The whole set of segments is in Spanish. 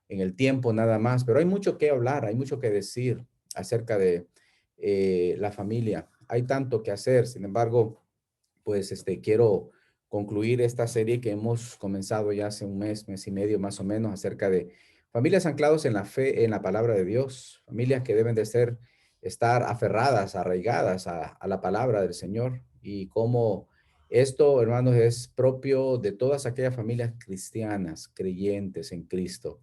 en el tiempo nada más, pero hay mucho que hablar, hay mucho que decir acerca de la familia. Hay tanto que hacer, sin embargo, pues quiero concluir esta serie que hemos comenzado ya hace un mes, mes y medio más o menos, acerca de familias anclados en la fe, en la palabra de Dios, familias que deben de estar aferradas, arraigadas a la palabra del Señor y cómo esto, hermanos, es propio de todas aquellas familias cristianas, creyentes en Cristo.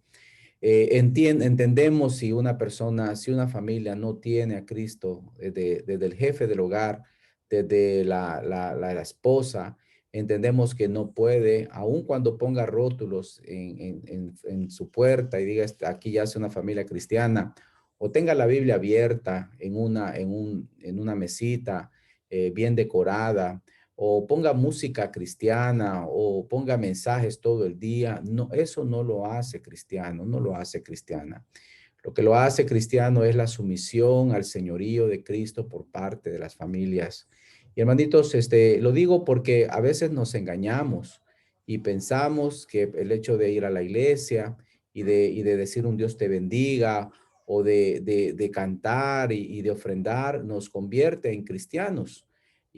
Entendemos si una persona, si una familia no tiene a Cristo, desde el jefe del hogar, desde la esposa, entendemos que no puede, aun cuando ponga rótulos en su puerta y diga, aquí ya es una familia cristiana, o tenga la Biblia abierta en una mesita bien decorada, o ponga música cristiana o ponga mensajes todo el día. No, eso no lo hace cristiano, no lo hace cristiana. Lo que lo hace cristiano es la sumisión al señorío de Cristo por parte de las familias. Y hermanitos, lo digo porque a veces nos engañamos y pensamos que el hecho de ir a la iglesia y de decir un Dios te bendiga o de cantar y de ofrendar nos convierte en cristianos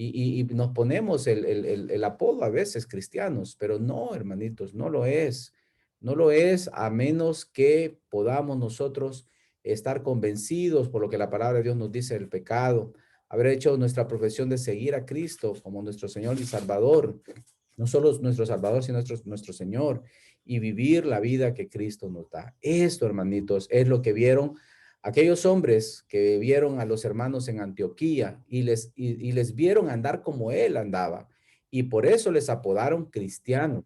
y nos ponemos el apodo a veces cristianos, pero no, hermanitos, no lo es. No lo es a menos que podamos nosotros estar convencidos por lo que la palabra de Dios nos dice del pecado, haber hecho nuestra profesión de seguir a Cristo como nuestro Señor y Salvador, no solo nuestro Salvador, sino nuestro Señor, y vivir la vida que Cristo nos da. Esto, hermanitos, es lo que vieron aquellos hombres que vieron a los hermanos en Antioquía y les vieron andar como él andaba. Y por eso les apodaron cristianos,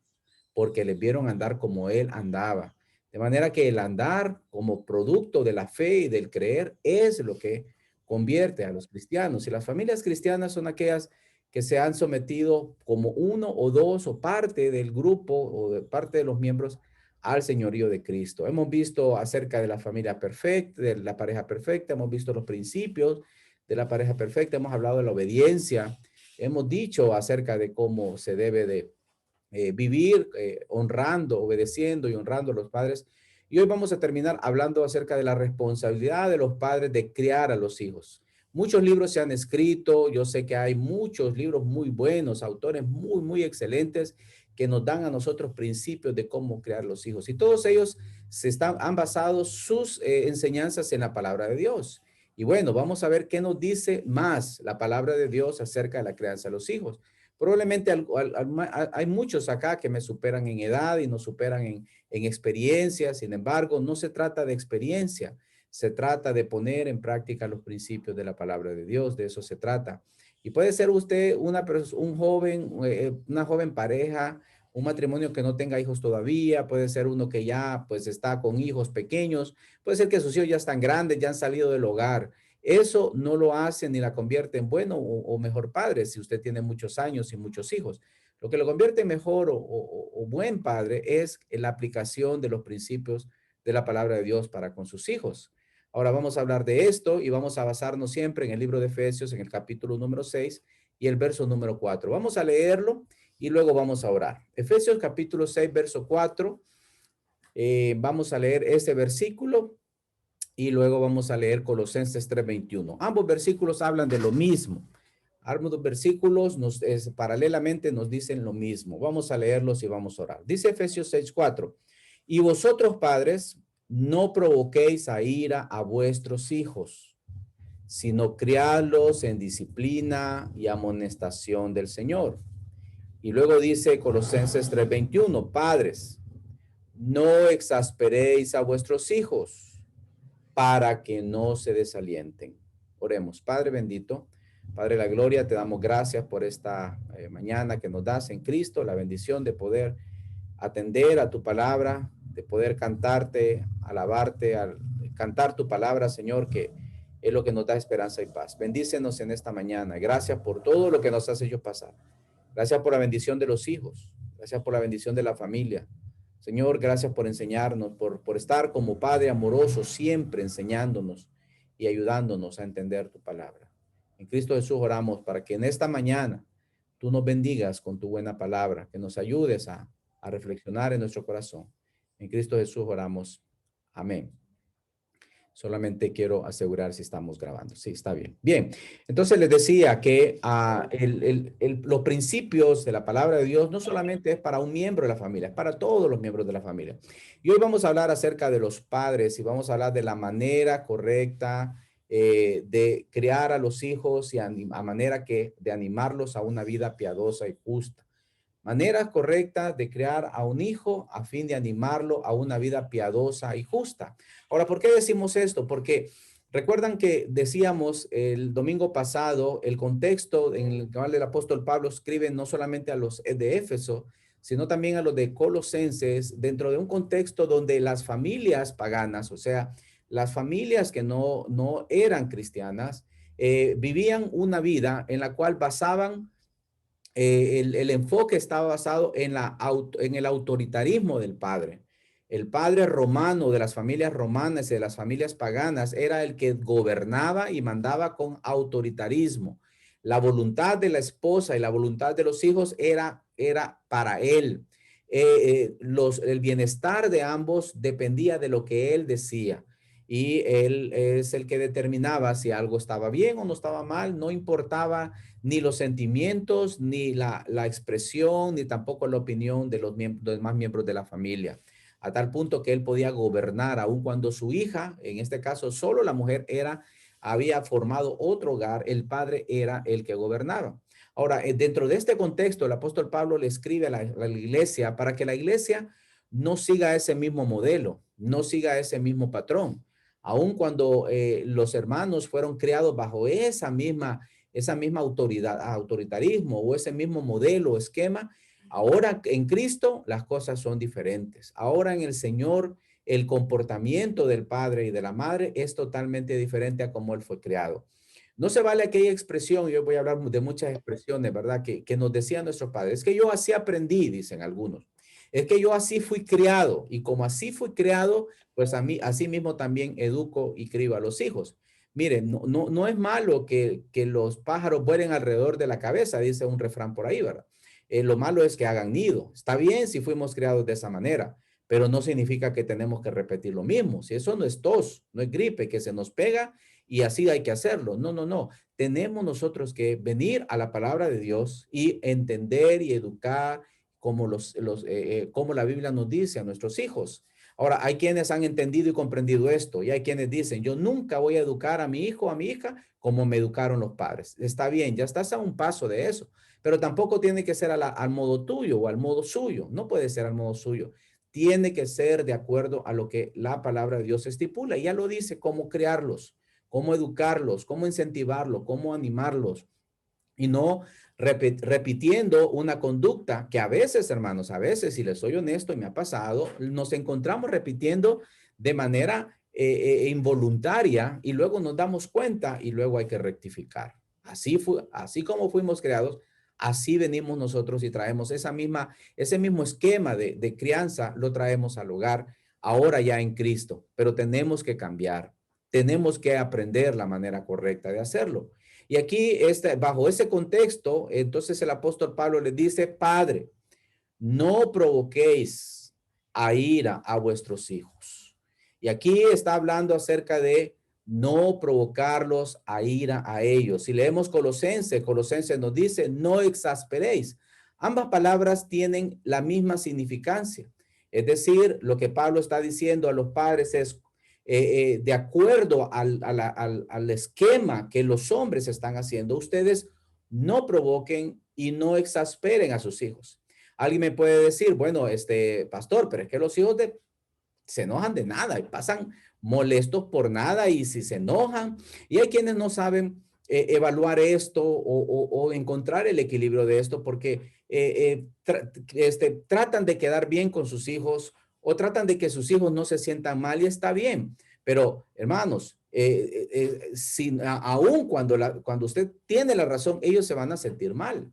porque les vieron andar como él andaba. De manera que el andar como producto de la fe y del creer es lo que convierte a los cristianos. Y las familias cristianas son aquellas que se han sometido como uno o dos o parte del grupo o de parte de los miembros al señorío de Cristo. Hemos visto acerca de la familia perfecta, de la pareja perfecta, hemos visto los principios de la pareja perfecta, hemos hablado de la obediencia, hemos dicho acerca de cómo se debe de vivir honrando, obedeciendo y honrando a los padres. Y hoy vamos a terminar hablando acerca de la responsabilidad de los padres de criar a los hijos. Muchos libros se han escrito, yo sé que hay muchos libros muy buenos, autores muy, muy excelentes que nos dan a nosotros principios de cómo crear los hijos. Y todos ellos han basado sus enseñanzas en la palabra de Dios. Y bueno, vamos a ver qué nos dice más la palabra de Dios acerca de la crianza de los hijos. Probablemente hay muchos acá que me superan en edad y nos superan en experiencia. Sin embargo, no se trata de experiencia, se trata de poner en práctica los principios de la palabra de Dios, de eso se trata. Y puede ser usted un joven, una joven pareja, un matrimonio que no tenga hijos todavía, puede ser uno que ya pues está con hijos pequeños, puede ser que sus hijos ya están grandes, ya han salido del hogar. Eso no lo hace ni la convierte en bueno o mejor padre si usted tiene muchos años y muchos hijos. Lo que lo convierte en mejor o buen padre es la aplicación de los principios de la palabra de Dios para con sus hijos. Ahora vamos a hablar de esto y vamos a basarnos siempre en el libro de Efesios, en el capítulo número 6 y el verso número 4. Vamos a leerlo y luego vamos a orar. Efesios capítulo 6, verso 4. Vamos a leer este versículo y luego vamos a leer Colosenses 3:21. Ambos versículos hablan de lo mismo. Ambos versículos paralelamente nos dicen lo mismo. Vamos a leerlos y vamos a orar. Dice Efesios 6:4. Y vosotros, padres, no provoquéis a ira a vuestros hijos, sino criadlos en disciplina y amonestación del Señor. Y luego dice Colosenses 3:21, padres, no exasperéis a vuestros hijos para que no se desalienten. Oremos. Padre bendito, Padre de la gloria, te damos gracias por esta mañana que nos das en Cristo, la bendición de poder atender a tu palabra, de poder cantarte, alabarte, cantar tu palabra, Señor, que es lo que nos da esperanza y paz. Bendícenos en esta mañana. Gracias por todo lo que nos has hecho pasar. Gracias por la bendición de los hijos. Gracias por la bendición de la familia. Señor, gracias por enseñarnos, por estar como Padre amoroso, siempre enseñándonos y ayudándonos a entender tu palabra. En Cristo Jesús oramos para que en esta mañana tú nos bendigas con tu buena palabra, que nos ayudes a reflexionar en nuestro corazón. En Cristo Jesús oramos. Amén. Solamente quiero asegurar si estamos grabando. Sí, está bien. Bien, entonces les decía que los principios de la palabra de Dios no solamente es para un miembro de la familia, es para todos los miembros de la familia. Y hoy vamos a hablar acerca de los padres y vamos a hablar de la manera correcta de criar a los hijos y a manera de animarlos a una vida piadosa y justa. Manera correcta de crear a un hijo a fin de animarlo a una vida piadosa y justa. Ahora, ¿por qué decimos esto? Porque recuerdan que decíamos el domingo pasado el contexto en el cual el apóstol Pablo escribe no solamente a los de Éfeso, sino también a los de Colosenses, dentro de un contexto donde las familias paganas, o sea, las familias que no eran cristianas, vivían una vida en la cual basaban el enfoque estaba basado en el autoritarismo del padre. El padre romano de las familias romanas y de las familias paganas era el que gobernaba y mandaba con autoritarismo. La voluntad de la esposa y la voluntad de los hijos era para él. El bienestar de ambos dependía de lo que él decía. Y él es el que determinaba si algo estaba bien o no estaba mal, no importaba ni los sentimientos, ni la expresión, ni tampoco la opinión de los demás miembros de la familia, a tal punto que él podía gobernar, aun cuando su hija, en este caso solo la mujer había formado otro hogar, el padre era el que gobernaba. Ahora, dentro de este contexto, el apóstol Pablo le escribe a la iglesia para que la iglesia no siga ese mismo modelo, no siga ese mismo patrón. Aun cuando los hermanos fueron criados bajo esa misma autoritarismo o ese mismo modelo o esquema, ahora en Cristo las cosas son diferentes. Ahora en el Señor el comportamiento del padre y de la madre es totalmente diferente a cómo él fue creado. No se vale aquella expresión, yo voy a hablar de muchas expresiones, ¿verdad? Que nos decían nuestros padres. Es que yo así aprendí, dicen algunos. Es que yo así fui criado y como así fui criado, pues a mí, así mismo también educo y crío a los hijos. Miren, no es malo que los pájaros vuelen alrededor de la cabeza, dice un refrán por ahí, ¿verdad? Lo malo es que hagan nido. Está bien si fuimos criados de esa manera, pero no significa que tenemos que repetir lo mismo. Si eso no es tos, no es gripe, que se nos pega y así hay que hacerlo. No. Tenemos nosotros que venir a la palabra de Dios y entender y educar como la Biblia nos dice a nuestros hijos. Ahora, hay quienes han entendido y comprendido esto y hay quienes dicen, yo nunca voy a educar a mi hijo o a mi hija como me educaron los padres. Está bien, ya estás a un paso de eso, pero tampoco tiene que ser al modo tuyo o al modo suyo. No puede ser al modo suyo. Tiene que ser de acuerdo a lo que la palabra de Dios estipula. Y ya lo dice, cómo crearlos, cómo educarlos, cómo incentivarlos, cómo animarlos y no repitiendo una conducta que a veces, hermanos, a veces, si les soy honesto y me ha pasado, nos encontramos repitiendo de manera involuntaria y luego nos damos cuenta y luego hay que rectificar. Así como fuimos creados, así venimos nosotros y traemos ese mismo esquema de crianza, lo traemos al hogar ahora ya en Cristo, pero tenemos que cambiar, tenemos que aprender la manera correcta de hacerlo. Y aquí, bajo ese contexto, entonces el apóstol Pablo les dice, Padre, no provoquéis a ira a vuestros hijos. Y aquí está hablando acerca de no provocarlos a ira a ellos. Si leemos Colosenses nos dice, no exasperéis. Ambas palabras tienen la misma significancia. Es decir, lo que Pablo está diciendo a los padres es, de acuerdo al esquema que los hombres están haciendo, ustedes no provoquen y no exasperen a sus hijos. Alguien me puede decir, bueno, pastor, pero es que los hijos se enojan de nada y pasan molestos por nada y si se enojan. Y hay quienes no saben evaluar esto o encontrar el equilibrio de esto porque tratan de quedar bien con sus hijos o tratan de que sus hijos no se sientan mal y está bien. Pero, hermanos, aún cuando usted tiene la razón, ellos se van a sentir mal.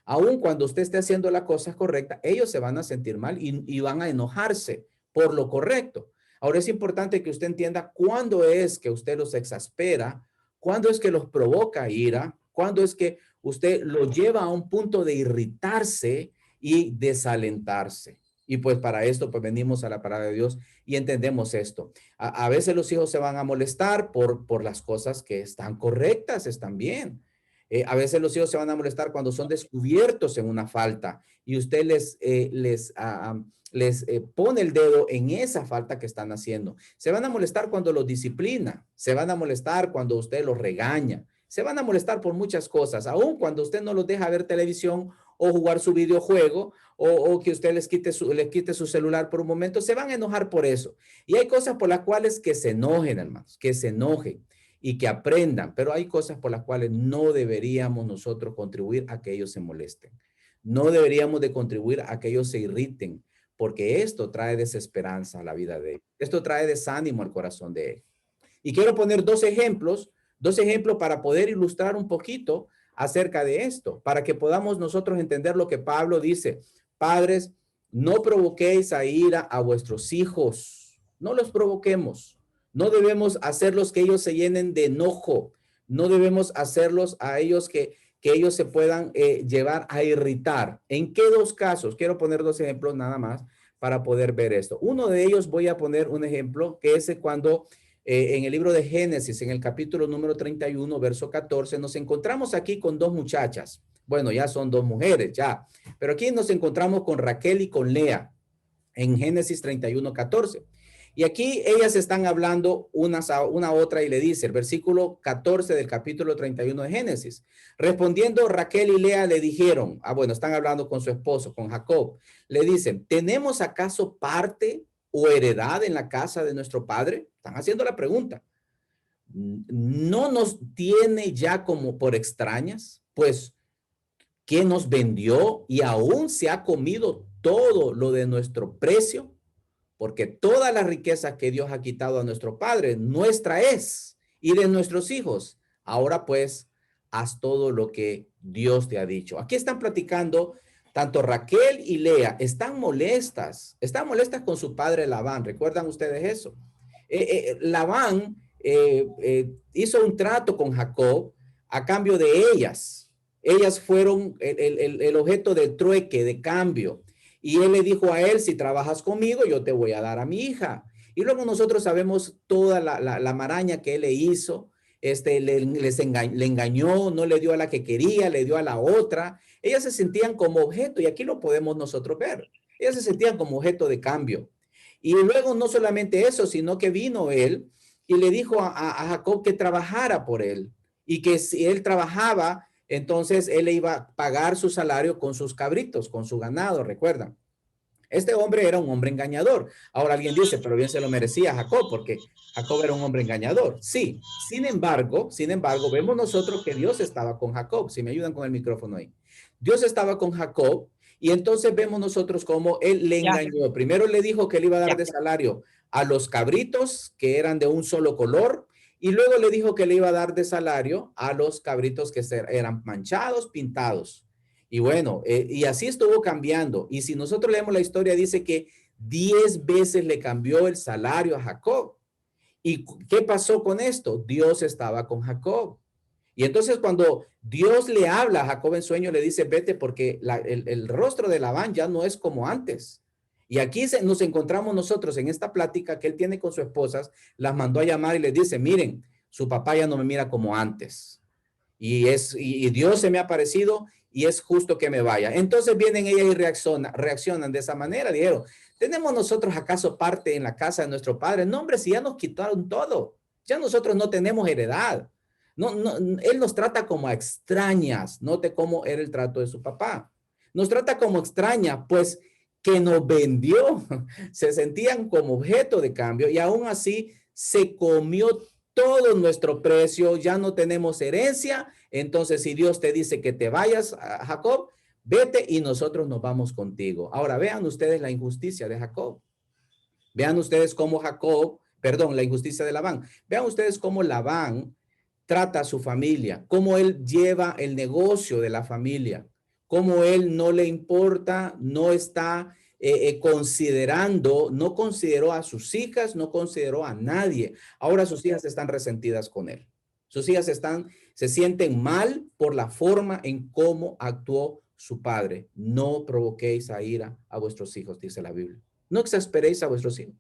Aun cuando usted esté haciendo la cosa correcta, ellos se van a sentir mal y van a enojarse por lo correcto. Ahora es importante que usted entienda cuándo es que usted los exaspera, cuándo es que los provoca ira, cuándo es que usted los lleva a un punto de irritarse y desalentarse. Y pues para esto pues venimos a la palabra de Dios y entendemos esto. A veces los hijos se van a molestar por las cosas que están correctas, están bien. A veces los hijos se van a molestar cuando son descubiertos en una falta y usted les pone el dedo en esa falta que están haciendo. Se van a molestar cuando los disciplina, se van a molestar cuando usted los regaña, se van a molestar por muchas cosas, aun cuando usted no los deja ver televisión o jugar su videojuego o que usted les quite su celular por un momento, se van a enojar por eso. Y hay cosas por las cuales que se enojen, hermanos, que se enojen y que aprendan, pero hay cosas por las cuales no deberíamos nosotros contribuir a que ellos se molesten. No deberíamos de contribuir a que ellos se irriten, porque esto trae desesperanza a la vida de ellos. Esto trae desánimo al corazón de ellos. Y quiero poner dos ejemplos para poder ilustrar un poquito acerca de esto, para que podamos nosotros entender lo que Pablo dice. Padres, no provoquéis a ira a vuestros hijos, no los provoquemos. No debemos hacerlos que ellos se llenen de enojo. No debemos hacerlos a ellos que ellos se puedan llevar a irritar. ¿En qué dos casos? Quiero poner dos ejemplos nada más para poder ver esto. Uno de ellos voy a poner un ejemplo que es cuando en el libro de Génesis, en el capítulo número 31, verso 14, nos encontramos aquí con dos muchachas. Bueno, ya son dos mujeres, ya. Pero aquí nos encontramos con Raquel y con Lea en Génesis 31, 14. Y aquí ellas están hablando una a otra y le dice, el versículo 14 del capítulo 31 de Génesis. Respondiendo Raquel y Lea le dijeron, bueno, están hablando con su esposo, con Jacob. Le dicen, ¿tenemos acaso parte o heredad en la casa de nuestro padre? Están haciendo la pregunta. ¿No nos tiene ya como por extrañas? Pues, ¿quién nos vendió y aún se ha comido todo lo de nuestro precio? Porque toda la riqueza que Dios ha quitado a nuestro padre, nuestra es, y de nuestros hijos. Ahora pues, haz todo lo que Dios te ha dicho. Aquí están platicando, tanto Raquel y Lea están molestas con su padre Labán. ¿Recuerdan ustedes eso? Labán hizo un trato con Jacob a cambio de ellas. Ellas fueron el objeto de trueque, de cambio. Y él le dijo a él, si trabajas conmigo, yo te voy a dar a mi hija. Y luego nosotros sabemos toda la maraña que él le hizo. Le engañó, no le dio a la que quería, le dio a la otra. Ellas se sentían como objeto, y aquí lo podemos nosotros ver. Ellas se sentían como objeto de cambio. Y luego no solamente eso, sino que vino él y le dijo a Jacob que trabajara por él. Y que si él trabajaba, entonces él le iba a pagar su salario con sus cabritos, con su ganado, recuerdan. Este hombre era un hombre engañador. Ahora alguien dice, pero bien se lo merecía Jacob, porque Jacob era un hombre engañador. Sí, sin embargo, vemos nosotros que Dios estaba con Jacob. Si me ayudan con el micrófono ahí. Dios estaba con Jacob y entonces vemos nosotros cómo él le engañó. Primero le dijo que le iba a dar de salario a los cabritos que eran de un solo color, y luego le dijo que le iba a dar de salario a los cabritos que eran manchados, pintados. Y bueno, y así estuvo cambiando. Y si nosotros leemos la historia, dice que 10 veces le cambió el salario a Jacob. ¿Y qué pasó con esto? Dios estaba con Jacob. Y entonces cuando Dios le habla a Jacob en sueño, le dice, vete porque el rostro de Labán ya no es como antes. Y aquí nos encontramos nosotros en esta plática que él tiene con sus esposas, las mandó a llamar y les dice, miren, su papá ya no me mira como antes. Y Dios se me ha aparecido y es justo que me vaya. Entonces vienen ellas y reaccionan de esa manera. Dijeron, ¿tenemos nosotros acaso parte en la casa de nuestro padre? No, hombre, si ya nos quitaron todo. Ya nosotros no tenemos heredad. No, él nos trata como a extrañas. Note cómo era el trato de su papá. Nos trata como extraña, pues que nos vendió. Se sentían como objeto de cambio y aún así se comió todo nuestro precio, ya no tenemos herencia. Entonces, si Dios te dice que te vayas, a Jacob, vete y nosotros nos vamos contigo. Ahora, vean ustedes la injusticia de Jacob. Vean ustedes cómo la injusticia de Labán. Vean ustedes cómo Labán trata a su familia, cómo él lleva el negocio de la familia, cómo él no le importa, no está no consideró a sus hijas, no consideró a nadie. Ahora sus hijas están resentidas con él. Sus hijas se sienten mal por la forma en cómo actuó su padre, no provoquéis a ira a vuestros hijos, dice la Biblia. No exasperéis a vuestros hijos.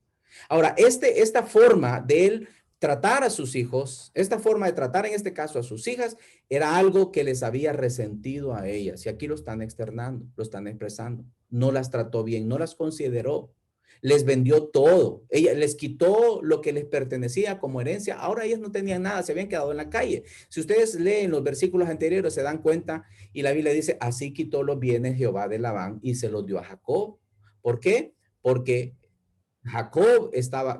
Ahora, esta forma de él tratar a sus hijos, esta forma de tratar en este caso a sus hijas, era algo que les había resentido a ellas. Y aquí lo están externando, lo están expresando. No las trató bien, no las consideró. Les vendió todo. Ella les quitó lo que les pertenecía como herencia. Ahora ellas no tenían nada, se habían quedado en la calle. Si ustedes leen los versículos anteriores, se dan cuenta y la Biblia dice, así quitó los bienes Jehová de Labán y se los dio a Jacob. ¿Por qué? Porque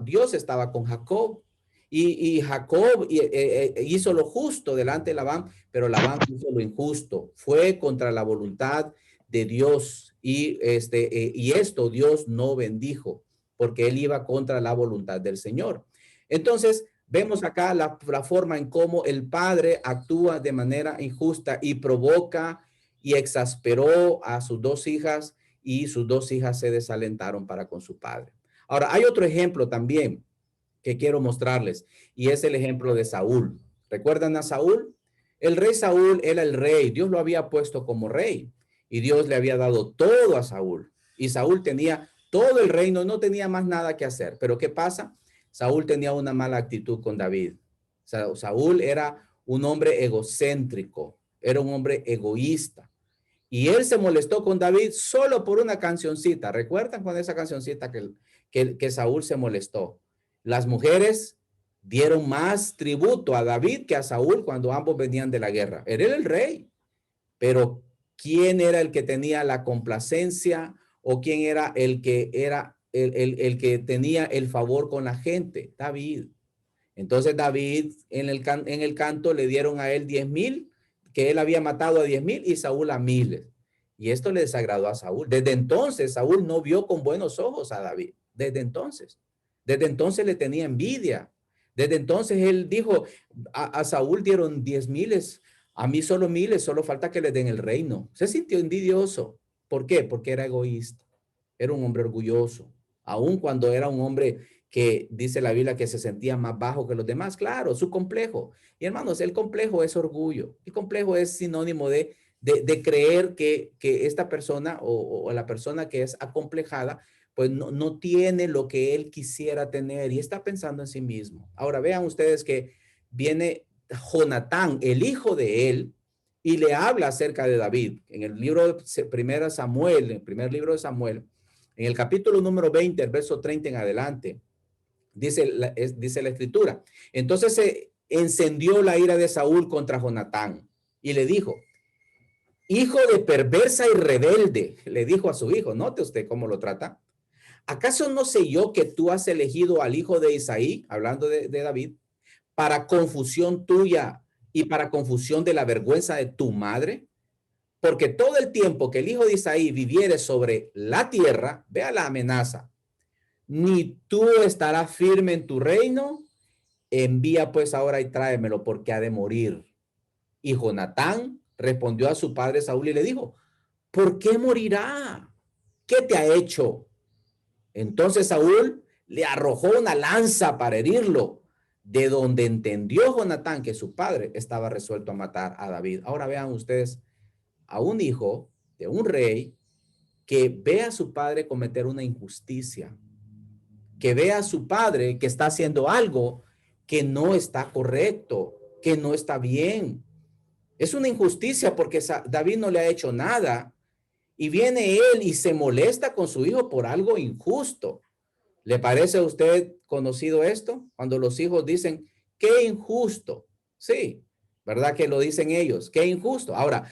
Dios estaba con Jacob y Jacob hizo lo justo delante de Labán, pero Labán hizo lo injusto, fue contra la voluntad de Dios y esto Dios no bendijo porque él iba contra la voluntad del Señor. Entonces, vemos acá la forma en cómo el padre actúa de manera injusta y provoca y exasperó a sus dos hijas y sus dos hijas se desalentaron para con su padre. Ahora, hay otro ejemplo también que quiero mostrarles y es el ejemplo de Saúl. ¿Recuerdan a Saúl? El rey Saúl era el rey, Dios lo había puesto como rey y Dios le había dado todo a Saúl y Saúl tenía todo el reino, no tenía más nada que hacer. Pero ¿qué pasa? Saúl tenía una mala actitud con David. Saúl era un hombre egocéntrico, era un hombre egoísta. Y él se molestó con David solo por una cancioncita. ¿Recuerdan con esa cancioncita que Saúl se molestó? Las mujeres dieron más tributo a David que a Saúl cuando ambos venían de la guerra. Era él el rey, pero ¿quién era el que tenía la complacencia o quién era el que tenía el favor con la gente? David. Entonces David en el canto le dieron a él 10,000, que él había matado a 10,000 y Saúl a miles. Y esto le desagradó a Saúl. Desde entonces Saúl no vio con buenos ojos a David. Desde entonces. Desde entonces le tenía envidia. Desde entonces él dijo, a Saúl dieron 10,000, a mí solo miles, solo falta que le den el reino. Se sintió envidioso. ¿Por qué? Porque era egoísta. Era un hombre orgulloso. Aun cuando era un hombre que dice la Biblia que se sentía más bajo que los demás. Claro, su complejo. Y hermanos, el complejo es orgullo. El complejo es sinónimo de creer que esta persona o la persona que es acomplejada, pues no tiene lo que él quisiera tener y está pensando en sí mismo. Ahora vean ustedes que viene Jonatán, el hijo de él, y le habla acerca de David. En el libro de Primera Samuel, en el primer libro de Samuel, en el capítulo número 20, el verso 30 en adelante, dice la escritura. Entonces se encendió la ira de Saúl contra Jonatán y le dijo, hijo de perversa y rebelde, le dijo a su hijo, note usted cómo lo trata. ¿Acaso no sé yo que tú has elegido al hijo de Isaí, hablando de David, para confusión tuya y para confusión de la vergüenza de tu madre? Porque todo el tiempo que el hijo de Isaí viviere sobre la tierra, vea la amenaza, ni tú estarás firme en tu reino, envía pues ahora y tráemelo porque ha de morir. Y Jonatán respondió a su padre Saúl y le dijo, ¿por qué morirá? ¿Qué te ha hecho? Entonces Saúl le arrojó una lanza para herirlo, de donde entendió Jonatán que su padre estaba resuelto a matar a David. Ahora vean ustedes a un hijo de un rey que ve a su padre cometer una injusticia, que ve a su padre que está haciendo algo que no está correcto, que no está bien. Es una injusticia porque David no le ha hecho nada y viene él y se molesta con su hijo por algo injusto. ¿Le parece a usted conocido esto? Cuando los hijos dicen, qué injusto. Sí, ¿verdad que lo dicen ellos? Qué injusto. Ahora,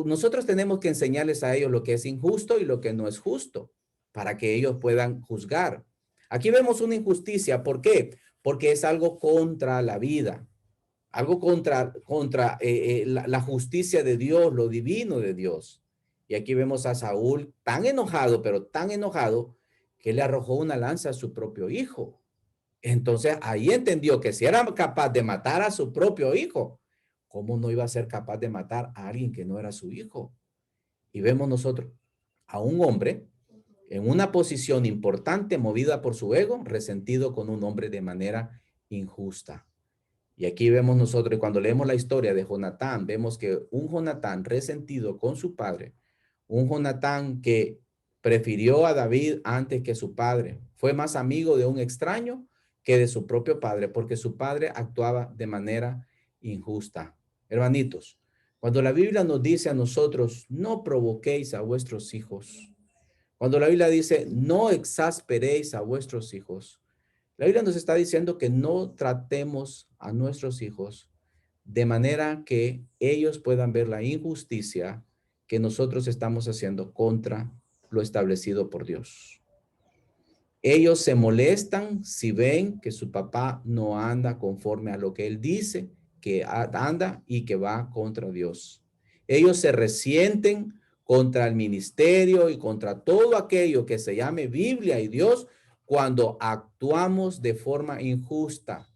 nosotros tenemos que enseñarles a ellos lo que es injusto y lo que no es justo para que ellos puedan juzgar. Aquí vemos una injusticia. ¿Por qué? Porque es algo contra la vida, algo contra la justicia de Dios, lo divino de Dios. Y aquí vemos a Saúl tan enojado, pero tan enojado, que le arrojó una lanza a su propio hijo. Entonces ahí entendió que si era capaz de matar a su propio hijo, ¿cómo no iba a ser capaz de matar a alguien que no era su hijo? Y vemos nosotros a un hombre en una posición importante, movida por su ego, resentido con un hombre de manera injusta. Y aquí vemos nosotros, cuando leemos la historia de Jonatán, vemos que un Jonatán resentido con su padre Un Jonatán que prefirió a David antes que su padre. Fue más amigo de un extraño que de su propio padre, porque su padre actuaba de manera injusta. Hermanitos, cuando la Biblia nos dice a nosotros, no provoquéis a vuestros hijos, cuando la Biblia dice, no exasperéis a vuestros hijos, la Biblia nos está diciendo que no tratemos a nuestros hijos de manera que ellos puedan ver la injusticia que nosotros estamos haciendo contra lo establecido por Dios. Ellos se molestan si ven que su papá no anda conforme a lo que él dice, que anda y que va contra Dios. Ellos se resienten contra el ministerio y contra todo aquello que se llame Biblia y Dios cuando actuamos de forma injusta,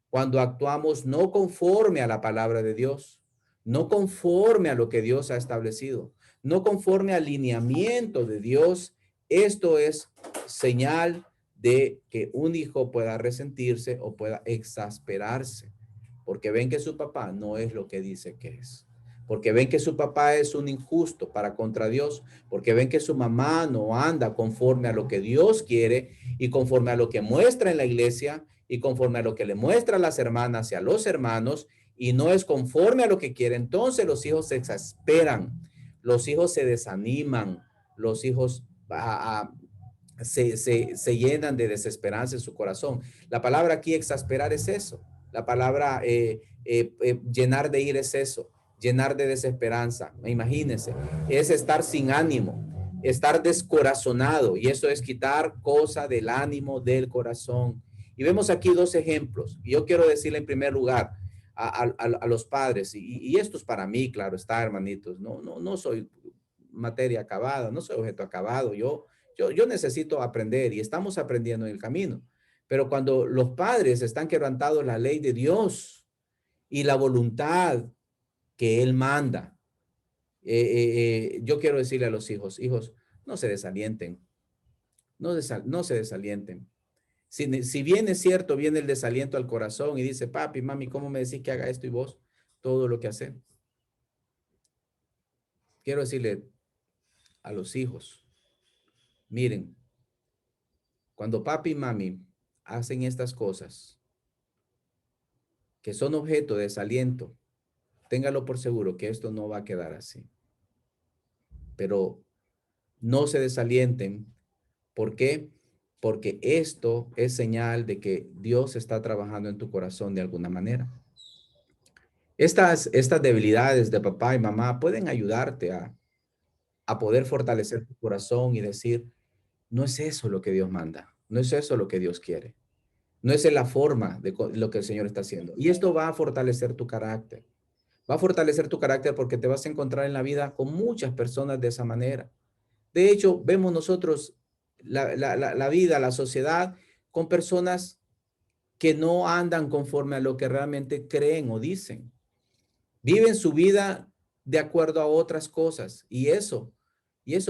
cuando actuamos no conforme a la palabra de Dios, no conforme a lo que Dios ha establecido, no conforme al lineamiento de Dios. Esto es señal de que un hijo pueda resentirse o pueda exasperarse, porque ven que su papá no es lo que dice que es, porque ven que su papá es un injusto para contra Dios, porque ven que su mamá no anda conforme a lo que Dios quiere y conforme a lo que muestra en la iglesia y conforme a lo que le muestra a las hermanas y a los hermanos, y no es conforme a lo que quiere. Entonces los hijos se exasperan, los hijos se desaniman, los hijos se llenan de desesperanza en su corazón. La palabra aquí exasperar es eso. La palabra llenar de ira es eso. Llenar de desesperanza. Imagínense, es estar sin ánimo, estar descorazonado, y eso es quitar cosa del ánimo del corazón. Y vemos aquí dos ejemplos. Y yo quiero decirle en primer lugar a los padres, y esto es para mí, claro está, hermanitos, no soy materia acabada, no soy objeto acabado, yo necesito aprender y estamos aprendiendo en el camino. Pero cuando los padres están quebrantando la ley de Dios y la voluntad que Él manda, yo quiero decirle a los hijos, hijos, no se desalienten, no se desalienten. Si bien es cierto, viene el desaliento al corazón y dice, papi, mami, ¿cómo me decís que haga esto? Y vos, todo lo que haces. Quiero decirle a los hijos, miren, cuando papi y mami hacen estas cosas que son objeto de desaliento, téngalo por seguro que esto no va a quedar así. Pero no se desalienten. ¿Por qué? Porque esto es señal de que Dios está trabajando en tu corazón de alguna manera. Estas debilidades de papá y mamá pueden ayudarte a poder fortalecer tu corazón y decir, no es eso lo que Dios manda, no es eso lo que Dios quiere, no es la forma de lo que el Señor está haciendo. Y esto va a fortalecer tu carácter. Va a fortalecer tu carácter porque te vas a encontrar en la vida con muchas personas de esa manera. De hecho, vemos nosotros la vida, la sociedad, con personas que no andan conforme a lo que realmente creen o dicen. Viven su vida de acuerdo a otras cosas y eso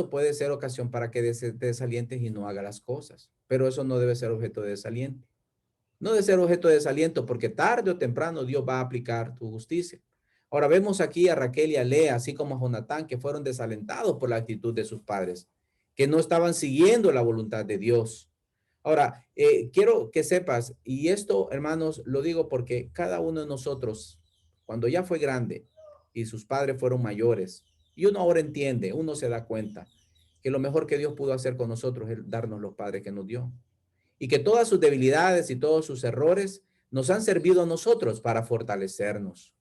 puede ser ocasión para que te desalientes y no haga las cosas. Pero eso no debe ser objeto de desaliento. No debe ser objeto de desaliento porque tarde o temprano Dios va a aplicar tu justicia. Ahora vemos aquí a Raquel y a Lea, así como a Jonatán, que fueron desalentados por la actitud de sus padres, que no estaban siguiendo la voluntad de Dios. Ahora, quiero que sepas, y esto, hermanos, lo digo porque cada uno de nosotros, cuando ya fue grande y sus padres fueron mayores, y uno ahora entiende, uno se da cuenta que lo mejor que Dios pudo hacer con nosotros es darnos los padres que nos dio y que todas sus debilidades y todos sus errores nos han servido a nosotros para fortalecernos,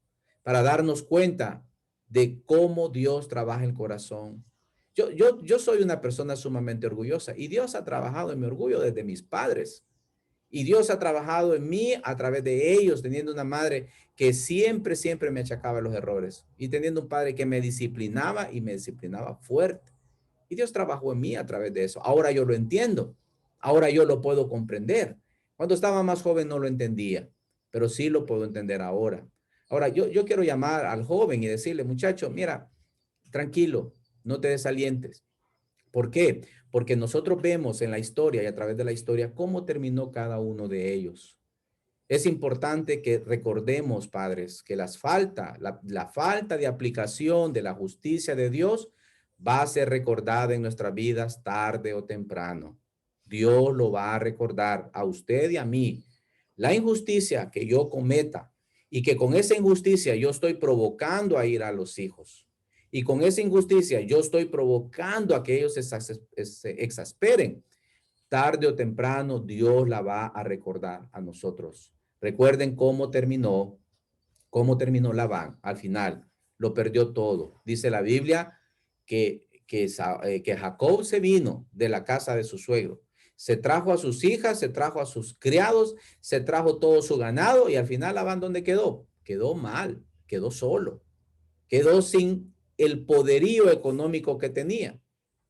para darnos cuenta de cómo Dios trabaja el corazón. Yo soy una persona sumamente orgullosa y Dios ha trabajado en mi orgullo desde mis padres. Y Dios ha trabajado en mí a través de ellos, teniendo una madre que siempre me achacaba los errores y teniendo un padre que me disciplinaba y me disciplinaba fuerte. Y Dios trabajó en mí a través de eso. Ahora yo lo entiendo. Ahora yo lo puedo comprender. Cuando estaba más joven no lo entendía, pero sí lo puedo entender ahora. Ahora yo quiero llamar al joven y decirle, muchacho, mira, tranquilo, no te desalientes. ¿Por qué? Porque nosotros vemos en la historia y a través de la historia cómo terminó cada uno de ellos. Es importante que recordemos, padres, que la falta de aplicación de la justicia de Dios va a ser recordada en nuestras vidas tarde o temprano. Dios lo va a recordar a usted y a mí. La injusticia que yo cometa y que con esa injusticia yo estoy provocando a ir a los hijos. Y con esa injusticia yo estoy provocando a que ellos se exasperen. Tarde o temprano Dios la va a recordar a nosotros. Recuerden cómo terminó Labán. Al final lo perdió todo. Dice la Biblia que Jacob se vino de la casa de su suegro. Se trajo a sus hijas, se trajo a sus criados, se trajo todo su ganado y al final Labán, ¿dónde quedó? Quedó mal, quedó solo, quedó sin el poderío económico que tenía.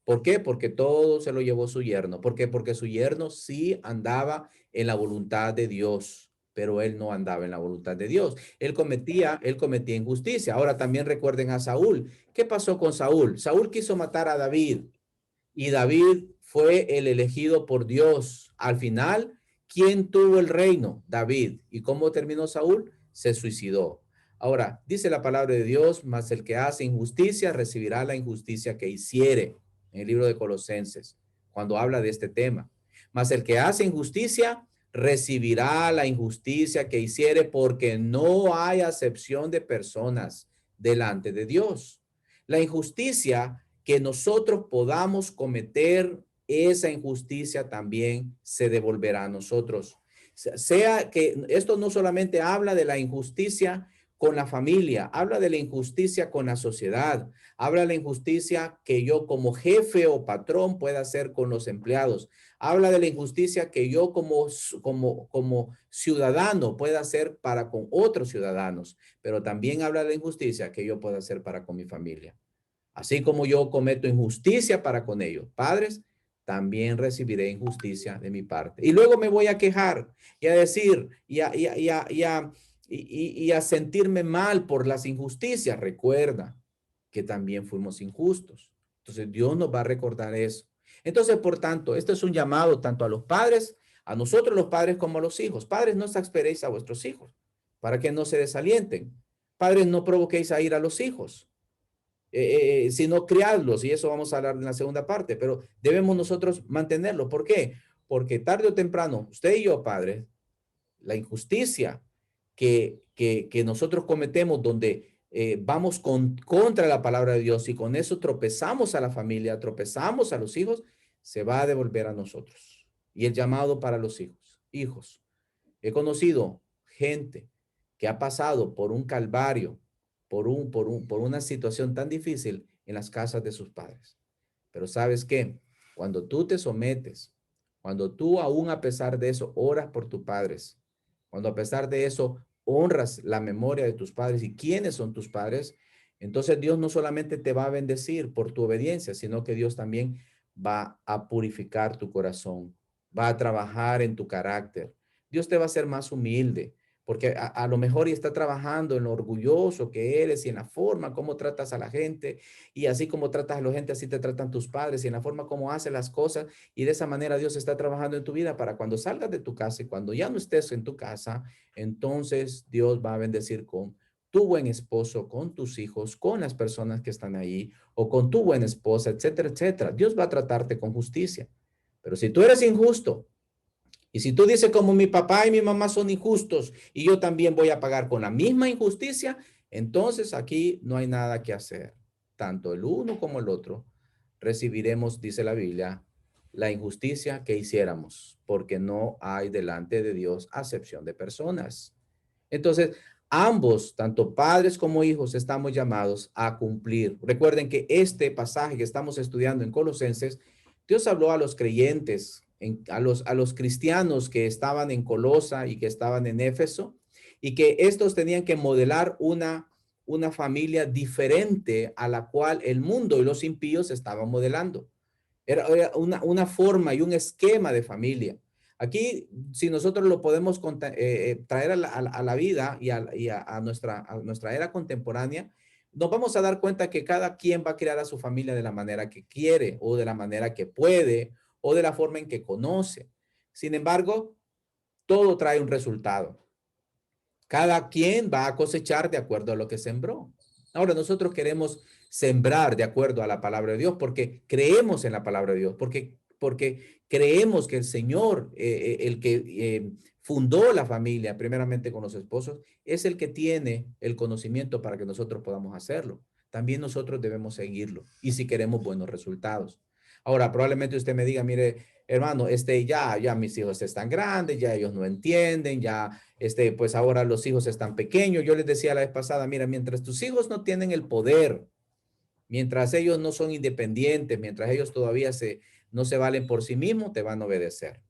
¿Por qué? Porque todo se lo llevó su yerno. ¿Por qué? Porque su yerno sí andaba en la voluntad de Dios, pero él no andaba en la voluntad de Dios. Él cometía injusticia. Ahora también recuerden a Saúl. ¿Qué pasó con Saúl? Saúl quiso matar a David y David fue el elegido por Dios. Al final, ¿quién tuvo el reino? David. ¿Y cómo terminó Saúl? Se suicidó. Ahora, dice la palabra de Dios, mas el que hace injusticia recibirá la injusticia que hiciere, en el libro de Colosenses, cuando habla de este tema. Mas el que hace injusticia recibirá la injusticia que hiciere, porque no hay acepción de personas delante de Dios. La injusticia que nosotros podamos cometer, esa injusticia también se devolverá a nosotros. Sea que esto no solamente habla de la injusticia con la familia, habla de la injusticia con la sociedad, habla de la injusticia que yo como jefe o patrón pueda hacer con los empleados, habla de la injusticia que yo como ciudadano pueda hacer para con otros ciudadanos, pero también habla de la injusticia que yo pueda hacer para con mi familia. Así como yo cometo injusticia para con ellos, padres, también recibiré injusticia de mi parte. Y luego me voy a quejar y a decir y a sentirme mal por las injusticias. Recuerda que también fuimos injustos. Entonces Dios nos va a recordar eso. Entonces, por tanto, esto es un llamado tanto a los padres, a nosotros los padres como a los hijos. Padres, no exasperéis a vuestros hijos para que no se desalienten. Padres, no provoquéis a ir a los hijos, sino criarlos, y eso vamos a hablar en la segunda parte, pero debemos nosotros mantenerlo. ¿Por qué? Porque tarde o temprano, usted y yo, padres, la injusticia que nosotros cometemos, donde vamos contra la palabra de Dios y con eso tropezamos a la familia, tropezamos a los hijos, se va a devolver a nosotros. Y el llamado para los hijos. He conocido gente que ha pasado por un calvario, por una situación tan difícil en las casas de sus padres. Pero ¿sabes qué? Cuando tú te sometes, cuando tú aún a pesar de eso oras por tus padres, cuando a pesar de eso honras la memoria de tus padres y quiénes son tus padres, entonces Dios no solamente te va a bendecir por tu obediencia, sino que Dios también va a purificar tu corazón, va a trabajar en tu carácter. Dios te va a hacer más humilde, porque a lo mejor y está trabajando en lo orgulloso que eres y en la forma como tratas a la gente, y así como tratas a la gente, así te tratan tus padres, y en la forma como haces las cosas, y de esa manera Dios está trabajando en tu vida para cuando salgas de tu casa y cuando ya no estés en tu casa, entonces Dios va a bendecir con tu buen esposo, con tus hijos, con las personas que están ahí, o con tu buena esposa, etcétera, etcétera. Dios va a tratarte con justicia. Pero si tú eres injusto, y si tú dices como mi papá y mi mamá son injustos y yo también voy a pagar con la misma injusticia, entonces aquí no hay nada que hacer. Tanto el uno como el otro recibiremos, dice la Biblia, la injusticia que hiciéramos, porque no hay delante de Dios acepción de personas. Entonces, ambos, tanto padres como hijos, estamos llamados a cumplir. Recuerden que este pasaje que estamos estudiando en Colosenses, Dios habló a los creyentes, a los cristianos que estaban en Colosa y que estaban en Éfeso, y que estos tenían que modelar una familia diferente a la cual el mundo y los impíos estaban modelando. Era una forma y un esquema de familia. Aquí, si nosotros lo podemos traer a la vida y a nuestra era contemporánea, nos vamos a dar cuenta que cada quien va a crear a su familia de la manera que quiere o de la manera que puede o de la forma en que conoce. Sin embargo, todo trae un resultado. Cada quien va a cosechar de acuerdo a lo que sembró. Ahora, nosotros queremos sembrar de acuerdo a la palabra de Dios, porque creemos en la palabra de Dios, porque creemos que el Señor, el que fundó la familia, primeramente con los esposos, es el que tiene el conocimiento para que nosotros podamos hacerlo. También nosotros debemos seguirlo y si queremos buenos resultados. Ahora, probablemente usted me diga, mire, hermano, ya mis hijos están grandes, ya ellos no entienden, ya, pues ahora los hijos están pequeños. Yo les decía la vez pasada, mira, mientras tus hijos no tienen el poder, mientras ellos no son independientes, mientras ellos todavía no se valen por sí mismos, te van a obedecer.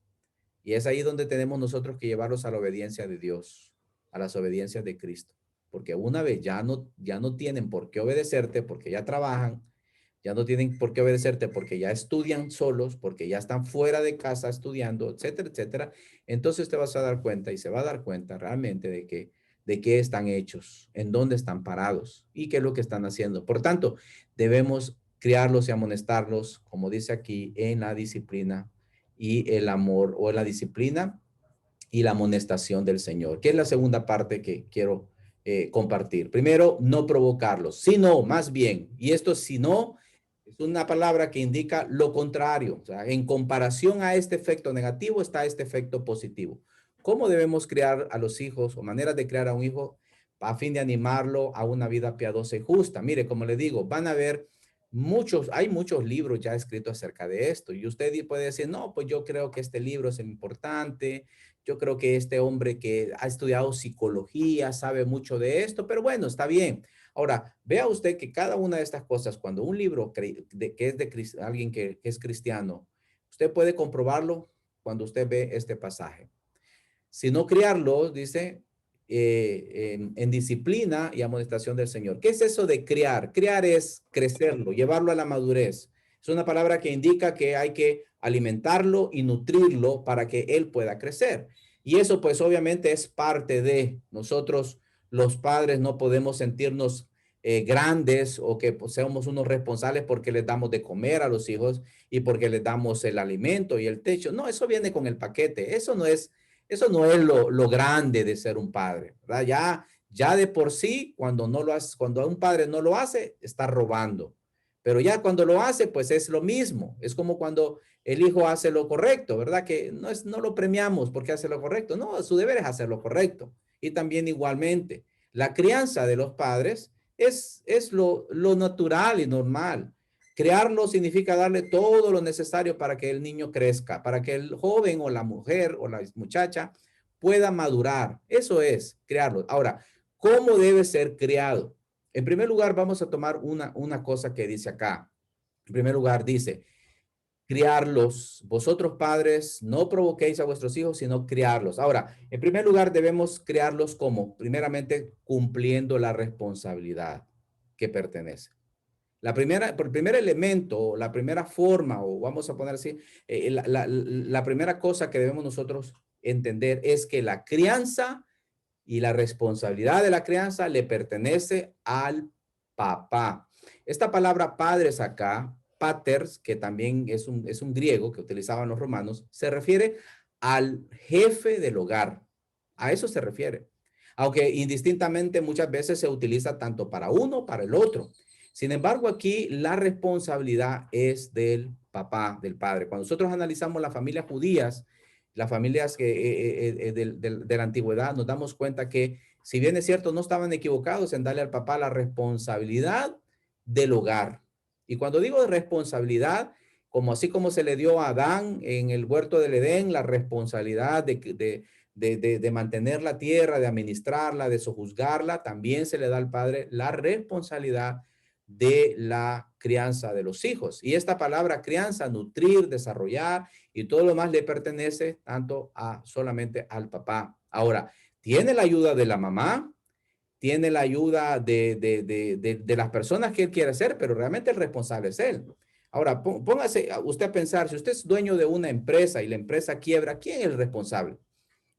Y es ahí donde tenemos nosotros que llevarlos a la obediencia de Dios, a las obediencias de Cristo. Porque una vez ya no tienen por qué obedecerte, porque ya trabajan, ya no tienen por qué obedecerte porque ya estudian solos, porque ya están fuera de casa estudiando, etcétera, etcétera. Entonces te vas a dar cuenta y se va a dar cuenta realmente de qué están hechos, en dónde están parados y qué es lo que están haciendo. Por tanto, debemos criarlos y amonestarlos, como dice aquí, en la disciplina y el amor, o en la disciplina y la amonestación del Señor, que es la segunda parte que quiero compartir. Primero, no provocarlos, sino más bien, y esto si no, es una palabra que indica lo contrario. O sea, en comparación a este efecto negativo está este efecto positivo. ¿Cómo debemos criar a los hijos o maneras de criar a un hijo a fin de animarlo a una vida piadosa y justa? Mire, como le digo, van a ver hay muchos libros ya escritos acerca de esto y usted puede decir, no, pues yo creo que este libro es importante, yo creo que este hombre que ha estudiado psicología sabe mucho de esto, pero bueno, está bien. Ahora, vea usted que cada una de estas cosas, cuando un libro que es de alguien que es cristiano, usted puede comprobarlo cuando usted ve este pasaje. Si no criarlo, dice, en disciplina y amonestación del Señor. ¿Qué es eso de criar? Criar es crecerlo, llevarlo a la madurez. Es una palabra que indica que hay que alimentarlo y nutrirlo para que él pueda crecer. Y eso pues obviamente es parte de nosotros, los padres, no podemos sentirnos grandes o que pues, seamos unos responsables porque les damos de comer a los hijos y porque les damos el alimento y el techo. No, eso viene con el paquete. Eso no es lo grande de ser un padre, ¿verdad? Ya de por sí, cuando un padre no lo hace, está robando. Pero ya cuando lo hace, pues es lo mismo. Es como cuando el hijo hace lo correcto, ¿verdad? Que no lo premiamos porque hace lo correcto. No, su deber es hacer lo correcto. Y también igualmente, la crianza de los padres es lo natural y normal. Crearlo significa darle todo lo necesario para que el niño crezca, para que el joven o la mujer o la muchacha pueda madurar. Eso es crearlo. Ahora, ¿cómo debe ser criado? En primer lugar, vamos a tomar una cosa que dice acá. En primer lugar, dice, criarlos. Vosotros padres, no provoquéis a vuestros hijos, sino criarlos. Ahora, en primer lugar, debemos criarlos como, primeramente, cumpliendo la responsabilidad que pertenece. El primer elemento, la primera forma, o vamos a poner así, la primera cosa que debemos nosotros entender es que la crianza y la responsabilidad de la crianza le pertenece al papá. Esta palabra padres acá, paters, que también es un griego que utilizaban los romanos, se refiere al jefe del hogar. A eso se refiere. Aunque indistintamente muchas veces se utiliza tanto para uno, para el otro. Sin embargo, aquí la responsabilidad es del papá, del padre. Cuando nosotros analizamos las familias judías, las familias de la antigüedad, nos damos cuenta que, si bien es cierto, no estaban equivocados en darle al papá la responsabilidad del hogar. Y cuando digo de responsabilidad, como así como se le dio a Adán en el huerto del Edén, la responsabilidad de mantener la tierra, de administrarla, de sojuzgarla, también se le da al padre la responsabilidad de la crianza de los hijos. Y esta palabra crianza, nutrir, desarrollar y todo lo más le pertenece tanto solamente al papá. Ahora, tiene la ayuda de la mamá, tiene la ayuda de las personas que él quiere ser, pero realmente el responsable es él. Ahora, póngase usted a pensar, si usted es dueño de una empresa y la empresa quiebra, ¿quién es el responsable?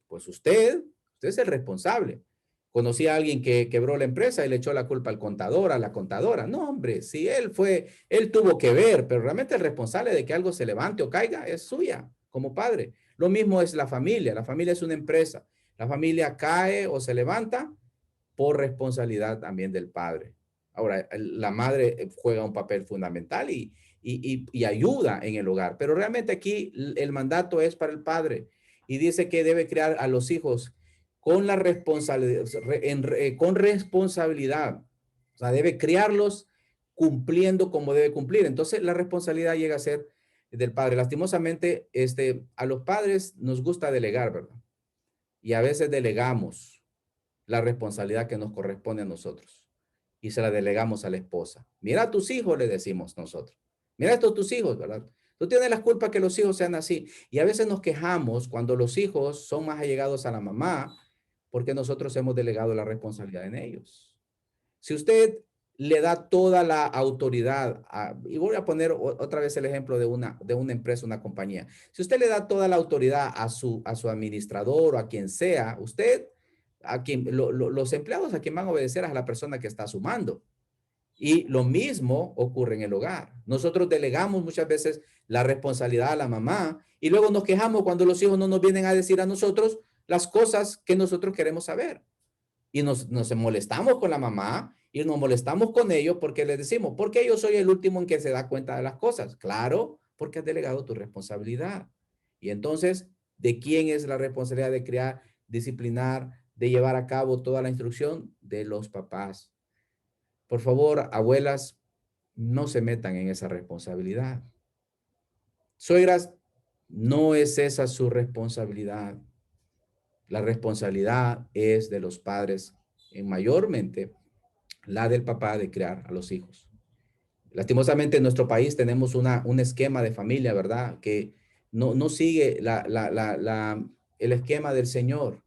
Pues usted es el responsable. Conocí a alguien que quebró la empresa y le echó la culpa al contador, a la contadora. No, hombre, si él tuvo que ver, pero realmente el responsable de que algo se levante o caiga es suya como padre. Lo mismo es la familia. La familia es una empresa. La familia cae o se levanta por responsabilidad también del padre. Ahora, la madre juega un papel fundamental y ayuda en el hogar, pero realmente aquí el mandato es para el padre y dice que debe criar a los hijos con la responsabilidad, con responsabilidad. O sea, debe criarlos cumpliendo como debe cumplir. Entonces, la responsabilidad llega a ser del padre. Lastimosamente, a los padres nos gusta delegar, ¿verdad? Y a veces delegamos la responsabilidad que nos corresponde a nosotros y se la delegamos a la esposa. Mira a tus hijos, le decimos nosotros. Mira estos tus hijos, ¿verdad? Tú tienes la culpa que los hijos sean así. Y a veces nos quejamos cuando los hijos son más allegados a la mamá porque nosotros hemos delegado la responsabilidad en ellos. Si usted le da toda la autoridad, y voy a poner otra vez el ejemplo de una empresa, una compañía. Si usted le da toda la autoridad a su administrador o a quien sea, usted, a quien, los empleados a quien van a obedecer es a la persona que está sumando. Y lo mismo ocurre en el hogar. Nosotros delegamos muchas veces la responsabilidad a la mamá y luego nos quejamos cuando los hijos no nos vienen a decir a nosotros las cosas que nosotros queremos saber y nos molestamos con la mamá y nos molestamos con ellos porque les decimos, ¿por qué yo soy el último en que se da cuenta de las cosas? Claro, porque has delegado tu responsabilidad. Y entonces, ¿de quién es la responsabilidad de crear, disciplinar, de llevar a cabo toda la instrucción? De los papás. Por favor, abuelas, no se metan en esa responsabilidad. Suegras, no es esa su responsabilidad. La responsabilidad es de los padres, en mayormente la del papá de criar a los hijos. Lastimosamente en nuestro país tenemos un esquema de familia, ¿verdad? Que no sigue el esquema del Señor.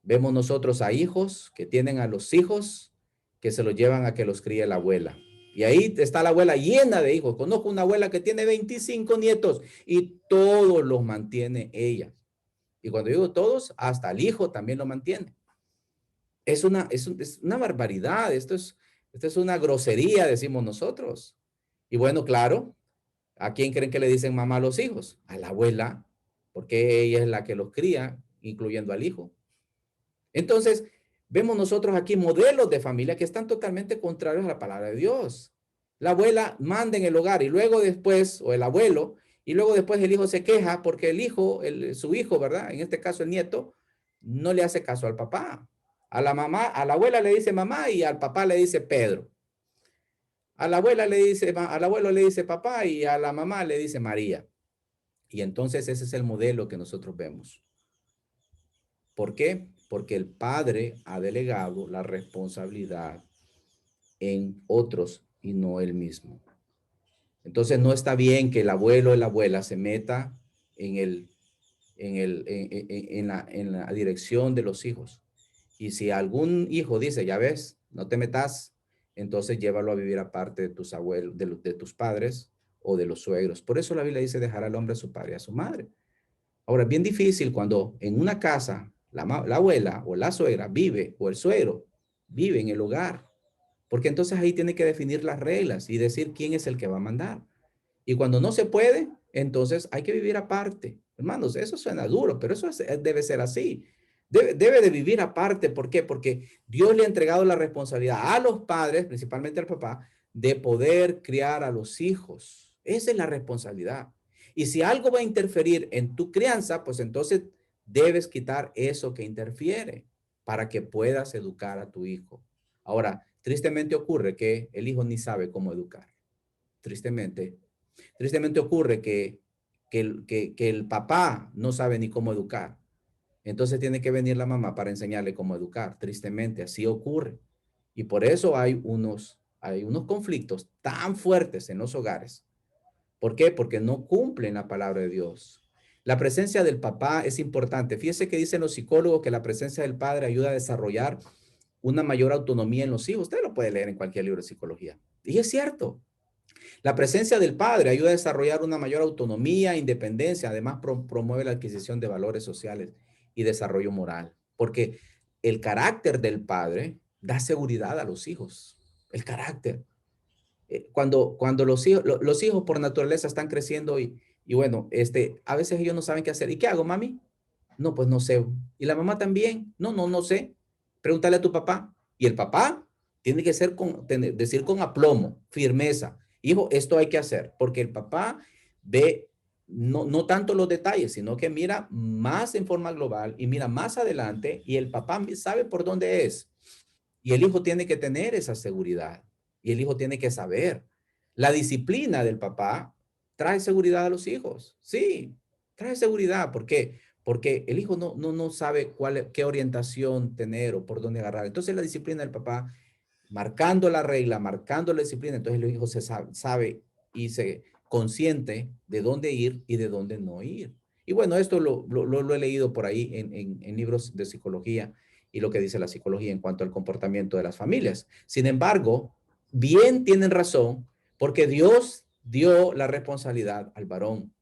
Vemos nosotros a hijos que tienen a los hijos que se los llevan a que los críe la abuela. Y ahí está la abuela llena de hijos. Conozco una abuela que tiene 25 nietos y todos los mantiene ella. Y cuando digo todos, hasta el hijo también lo mantiene. Es una barbaridad, esto es una grosería, decimos nosotros. Y bueno, claro, ¿a quién creen que le dicen mamá a los hijos? A la abuela, porque ella es la que los cría, incluyendo al hijo. Entonces, vemos nosotros aquí modelos de familia que están totalmente contrarios a la palabra de Dios. La abuela manda en el hogar y luego después, o el abuelo, y luego después el hijo se queja porque el hijo, su hijo, ¿verdad? En este caso el nieto, no le hace caso al papá. A la mamá, a la abuela le dice mamá y al papá le dice Pedro. A la abuela le dice, al abuelo le dice papá y a la mamá le dice María. Y entonces ese es el modelo que nosotros vemos. ¿Por qué? Porque el padre ha delegado la responsabilidad en otros y no él mismo. Entonces no está bien que el abuelo o la abuela se meta en la dirección de los hijos. Y si algún hijo dice, ya ves, no te metas, entonces llévalo a vivir aparte de tus abuelos, de tus padres o de los suegros. Por eso la Biblia dice dejar al hombre a su padre y a su madre. Ahora, es bien difícil cuando en una casa la abuela o la suegra vive o el suegro vive en el hogar, porque entonces ahí tiene que definir las reglas y decir quién es el que va a mandar. Y cuando no se puede, entonces hay que vivir aparte. Hermanos, eso suena duro, pero eso debe ser así. Debe de vivir aparte. ¿Por qué? Porque Dios le ha entregado la responsabilidad a los padres, principalmente al papá, de poder criar a los hijos. Esa es la responsabilidad. Y si algo va a interferir en tu crianza, pues entonces debes quitar eso que interfiere para que puedas educar a tu hijo. Ahora, tristemente ocurre que el hijo ni sabe cómo educar. Tristemente. Tristemente ocurre que el papá no sabe ni cómo educar. Entonces tiene que venir la mamá para enseñarle cómo educar. Tristemente, así ocurre. Y por eso hay unos conflictos tan fuertes en los hogares. ¿Por qué? Porque no cumplen la palabra de Dios. La presencia del papá es importante. Fíjese que dicen los psicólogos que la presencia del padre ayuda a desarrollar una mayor autonomía en los hijos. Usted lo puede leer en cualquier libro de psicología. Y es cierto. La presencia del padre ayuda a desarrollar una mayor autonomía e independencia. Además, promueve la adquisición de valores sociales y desarrollo moral. Porque el carácter del padre da seguridad a los hijos. El carácter. Cuando los hijos por naturaleza están creciendo y bueno, a veces ellos no saben qué hacer. ¿Y qué hago, mami? No, pues no sé. ¿Y la mamá también? No sé. Pregúntale a tu papá. ¿Y el papá? Tiene que ser decir con aplomo, firmeza. Hijo, esto hay que hacer, porque el papá ve no tanto los detalles, sino que mira más en forma global y mira más adelante y el papá sabe por dónde es. Y el hijo tiene que tener esa seguridad y el hijo tiene que saber. La disciplina del papá trae seguridad a los hijos. Sí, trae seguridad. ¿Por qué? Porque el hijo no sabe qué orientación tener o por dónde agarrar. Entonces la disciplina del papá, marcando la regla, marcando la disciplina, entonces el hijo se sabe y se consciente de dónde ir y de dónde no ir. Y bueno, esto lo he leído por ahí en libros de psicología y lo que dice la psicología en cuanto al comportamiento de las familias. Sin embargo, bien tienen razón porque Dios dio la responsabilidad al varón.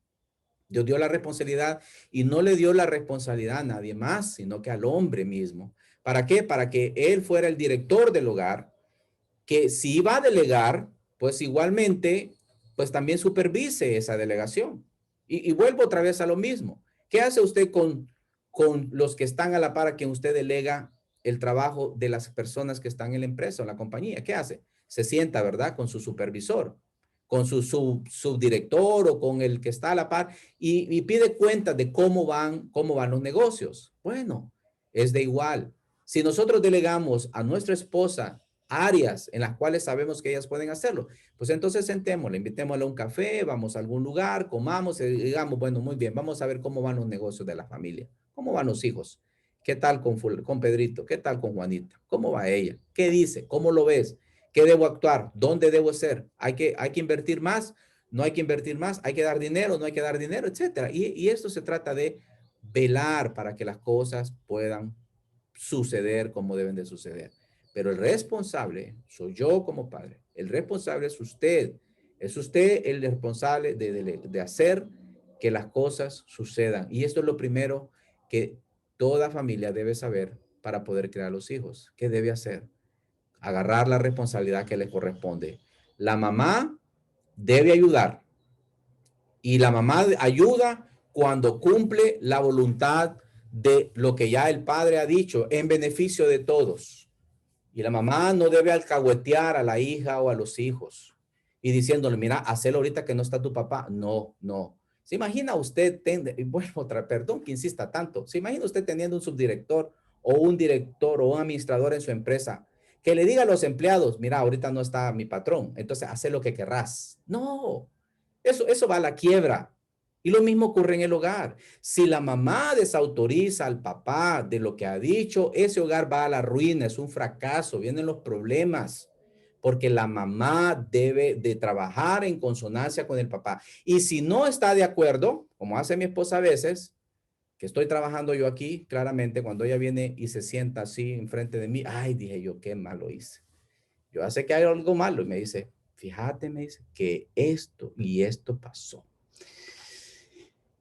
Dios dio la responsabilidad y no le dio la responsabilidad a nadie más, sino que al hombre mismo. ¿Para qué? Para que él fuera el director del hogar, que si va a delegar, pues igualmente, pues también supervise esa delegación. Y vuelvo otra vez a lo mismo. ¿Qué hace usted con los que están a la par a quien usted delega el trabajo de las personas que están en la empresa o en la compañía? ¿Qué hace? Se sienta, ¿verdad? Con su supervisor, con su subdirector o con el que está a la par y pide cuenta de cómo van los negocios. Bueno, es de igual. Si nosotros delegamos a nuestra esposa áreas en las cuales sabemos que ellas pueden hacerlo, pues entonces sentémosla, invitémosla a un café, vamos a algún lugar, comamos y digamos, bueno, muy bien, vamos a ver cómo van los negocios de la familia, cómo van los hijos, qué tal con Pedrito, qué tal con Juanita, cómo va ella, qué dice, cómo lo ves, qué debo actuar, dónde debo ser, hay que invertir más, no hay que invertir más, hay que dar dinero, no hay que dar dinero, etcétera. Y esto se trata de velar para que las cosas puedan suceder como deben de suceder. Pero el responsable soy yo como padre. El responsable es usted. Es usted el responsable de hacer que las cosas sucedan. Y esto es lo primero que toda familia debe saber para poder crear los hijos. ¿Qué debe hacer? Agarrar la responsabilidad que le corresponde. La mamá debe ayudar y la mamá ayuda cuando cumple la voluntad de lo que ya el padre ha dicho en beneficio de todos. Y la mamá no debe alcahuetear a la hija o a los hijos y diciéndole, mira, hacelo ahorita que no está tu papá. No, no. ¿Se imagina usted, bueno, perdón que insista tanto, se imagina usted teniendo un subdirector o un director o un administrador en su empresa que le diga a los empleados, mira, ahorita no está mi patrón, entonces haz lo que querrás? No, eso va a la quiebra. Y lo mismo ocurre en el hogar. Si la mamá desautoriza al papá de lo que ha dicho, ese hogar va a la ruina, es un fracaso, vienen los problemas, porque la mamá debe de trabajar en consonancia con el papá. Y si no está de acuerdo, como hace mi esposa a veces, que estoy trabajando yo aquí, claramente cuando ella viene y se sienta así enfrente de mí, ay, dije yo, qué malo hice. Yo sé que hay algo malo y me dice, fíjate, me dice, que esto y esto pasó.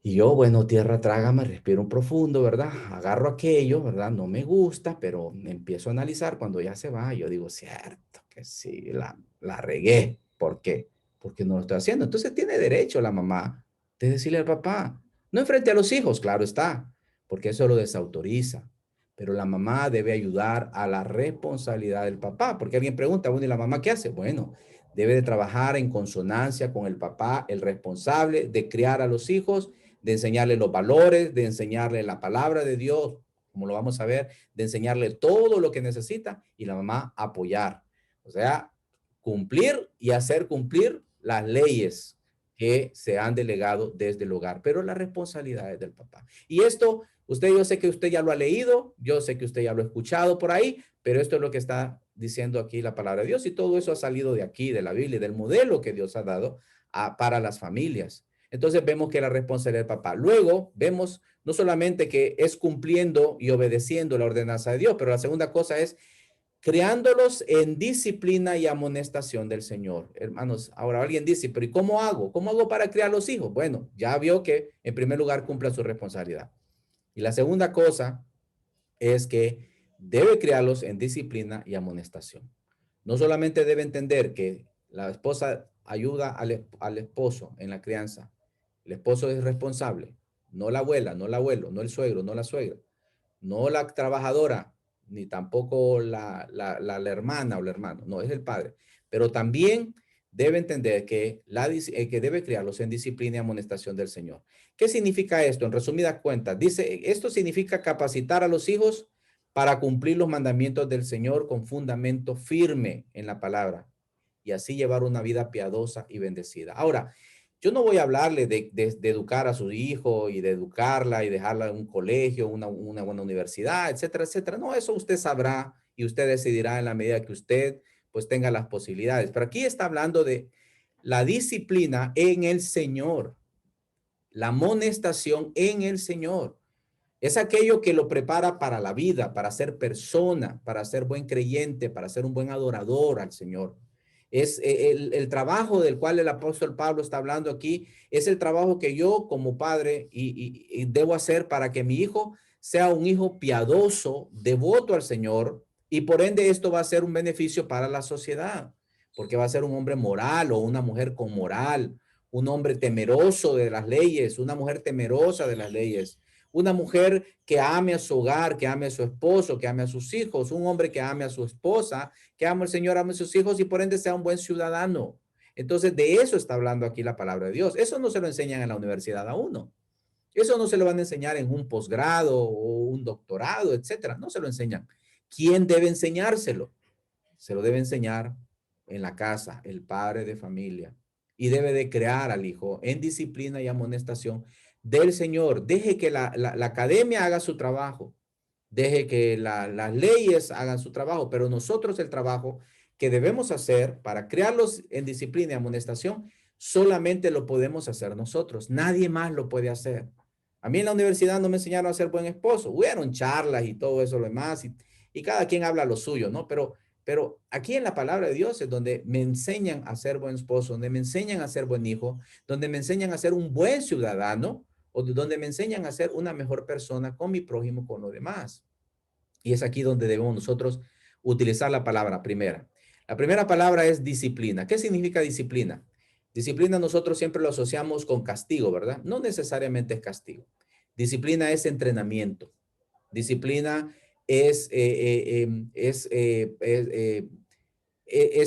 Y yo, bueno, tierra, trágame, respiro un profundo, ¿verdad? Agarro aquello, ¿verdad? No me gusta, pero empiezo a analizar cuando ya se va. Yo digo, cierto, que sí, la regué. ¿Por qué? Porque no lo estoy haciendo. Entonces tiene derecho la mamá de decirle al papá, no enfrente a los hijos, claro está, porque eso lo desautoriza. Pero la mamá debe ayudar a la responsabilidad del papá, porque alguien pregunta, bueno, ¿y la mamá qué hace? Bueno, debe de trabajar en consonancia con el papá, el responsable de criar a los hijos, de enseñarle los valores, de enseñarle la palabra de Dios, como lo vamos a ver, de enseñarle todo lo que necesita y la mamá apoyar. O sea, cumplir y hacer cumplir las leyes que se han delegado desde el hogar, pero la responsabilidad es del papá. Y esto, yo sé que usted ya lo ha leído, yo sé que usted ya lo ha escuchado por ahí, pero esto es lo que está diciendo aquí la palabra de Dios y todo eso ha salido de aquí, de la Biblia, del modelo que Dios ha dado para las familias. Entonces vemos que la responsabilidad del papá. Luego vemos no solamente que es cumpliendo y obedeciendo la ordenanza de Dios, pero la segunda cosa es creándolos en disciplina y amonestación del Señor. Hermanos, ahora alguien dice, pero ¿y cómo hago? ¿Cómo hago para criar los hijos? Bueno, ya vio que en primer lugar cumpla su responsabilidad. Y la segunda cosa es que debe criarlos en disciplina y amonestación. No solamente debe entender que la esposa ayuda al esposo en la crianza, el esposo es responsable, no la abuela, no el abuelo, no el suegro, no la suegra, no la trabajadora, ni tampoco la hermana o el hermano, no, es el padre. Pero también debe entender que, que debe criarlos en disciplina y amonestación del Señor. ¿Qué significa esto? En resumidas cuentas, dice, esto significa capacitar a los hijos para cumplir los mandamientos del Señor con fundamento firme en la palabra y así llevar una vida piadosa y bendecida. Ahora, yo no voy a hablarle de educar a su hijo y de educarla y dejarla en un colegio, una buena universidad, etcétera, etcétera. No, eso usted sabrá y usted decidirá en la medida que usted pues tenga las posibilidades. Pero aquí está hablando de la disciplina en el Señor, la amonestación en el Señor. Es aquello que lo prepara para la vida, para ser persona, para ser buen creyente, para ser un buen adorador al Señor. Es el trabajo del cual el apóstol Pablo está hablando aquí, es el trabajo que yo como padre y debo hacer para que mi hijo sea un hijo piadoso, devoto al Señor, y por ende esto va a ser un beneficio para la sociedad, porque va a ser un hombre moral o una mujer con moral, un hombre temeroso de las leyes, una mujer temerosa de las leyes, una mujer que ame a su hogar, que ame a su esposo, que ame a sus hijos, un hombre que ame a su esposa, que ame al Señor, ame a sus hijos y por ende sea un buen ciudadano. Entonces, de eso está hablando aquí la palabra de Dios. Eso no se lo enseñan en la universidad a uno. Eso no se lo van a enseñar en un posgrado o un doctorado, etcétera. No se lo enseñan. ¿Quién debe enseñárselo? Se lo debe enseñar en la casa, el padre de familia. Y debe de crear al hijo en disciplina y amonestación del Señor. Deje que la academia haga su trabajo. Deje que las leyes hagan su trabajo. Pero nosotros el trabajo que debemos hacer para crearlos en disciplina y amonestación, solamente lo podemos hacer nosotros. Nadie más lo puede hacer. A mí en la universidad no me enseñaron a ser buen esposo. Hubieron charlas y todo eso lo demás. Y cada quien habla lo suyo, ¿no? Pero aquí en la palabra de Dios es donde me enseñan a ser buen esposo, donde me enseñan a ser buen hijo, donde me enseñan a ser un buen ciudadano o donde me enseñan a ser una mejor persona con mi prójimo, con los demás. Y es aquí donde debemos nosotros utilizar la palabra primera. La primera palabra es disciplina. ¿Qué significa disciplina? Disciplina nosotros siempre lo asociamos con castigo, ¿verdad? No necesariamente es castigo. Disciplina es entrenamiento. Disciplina es, es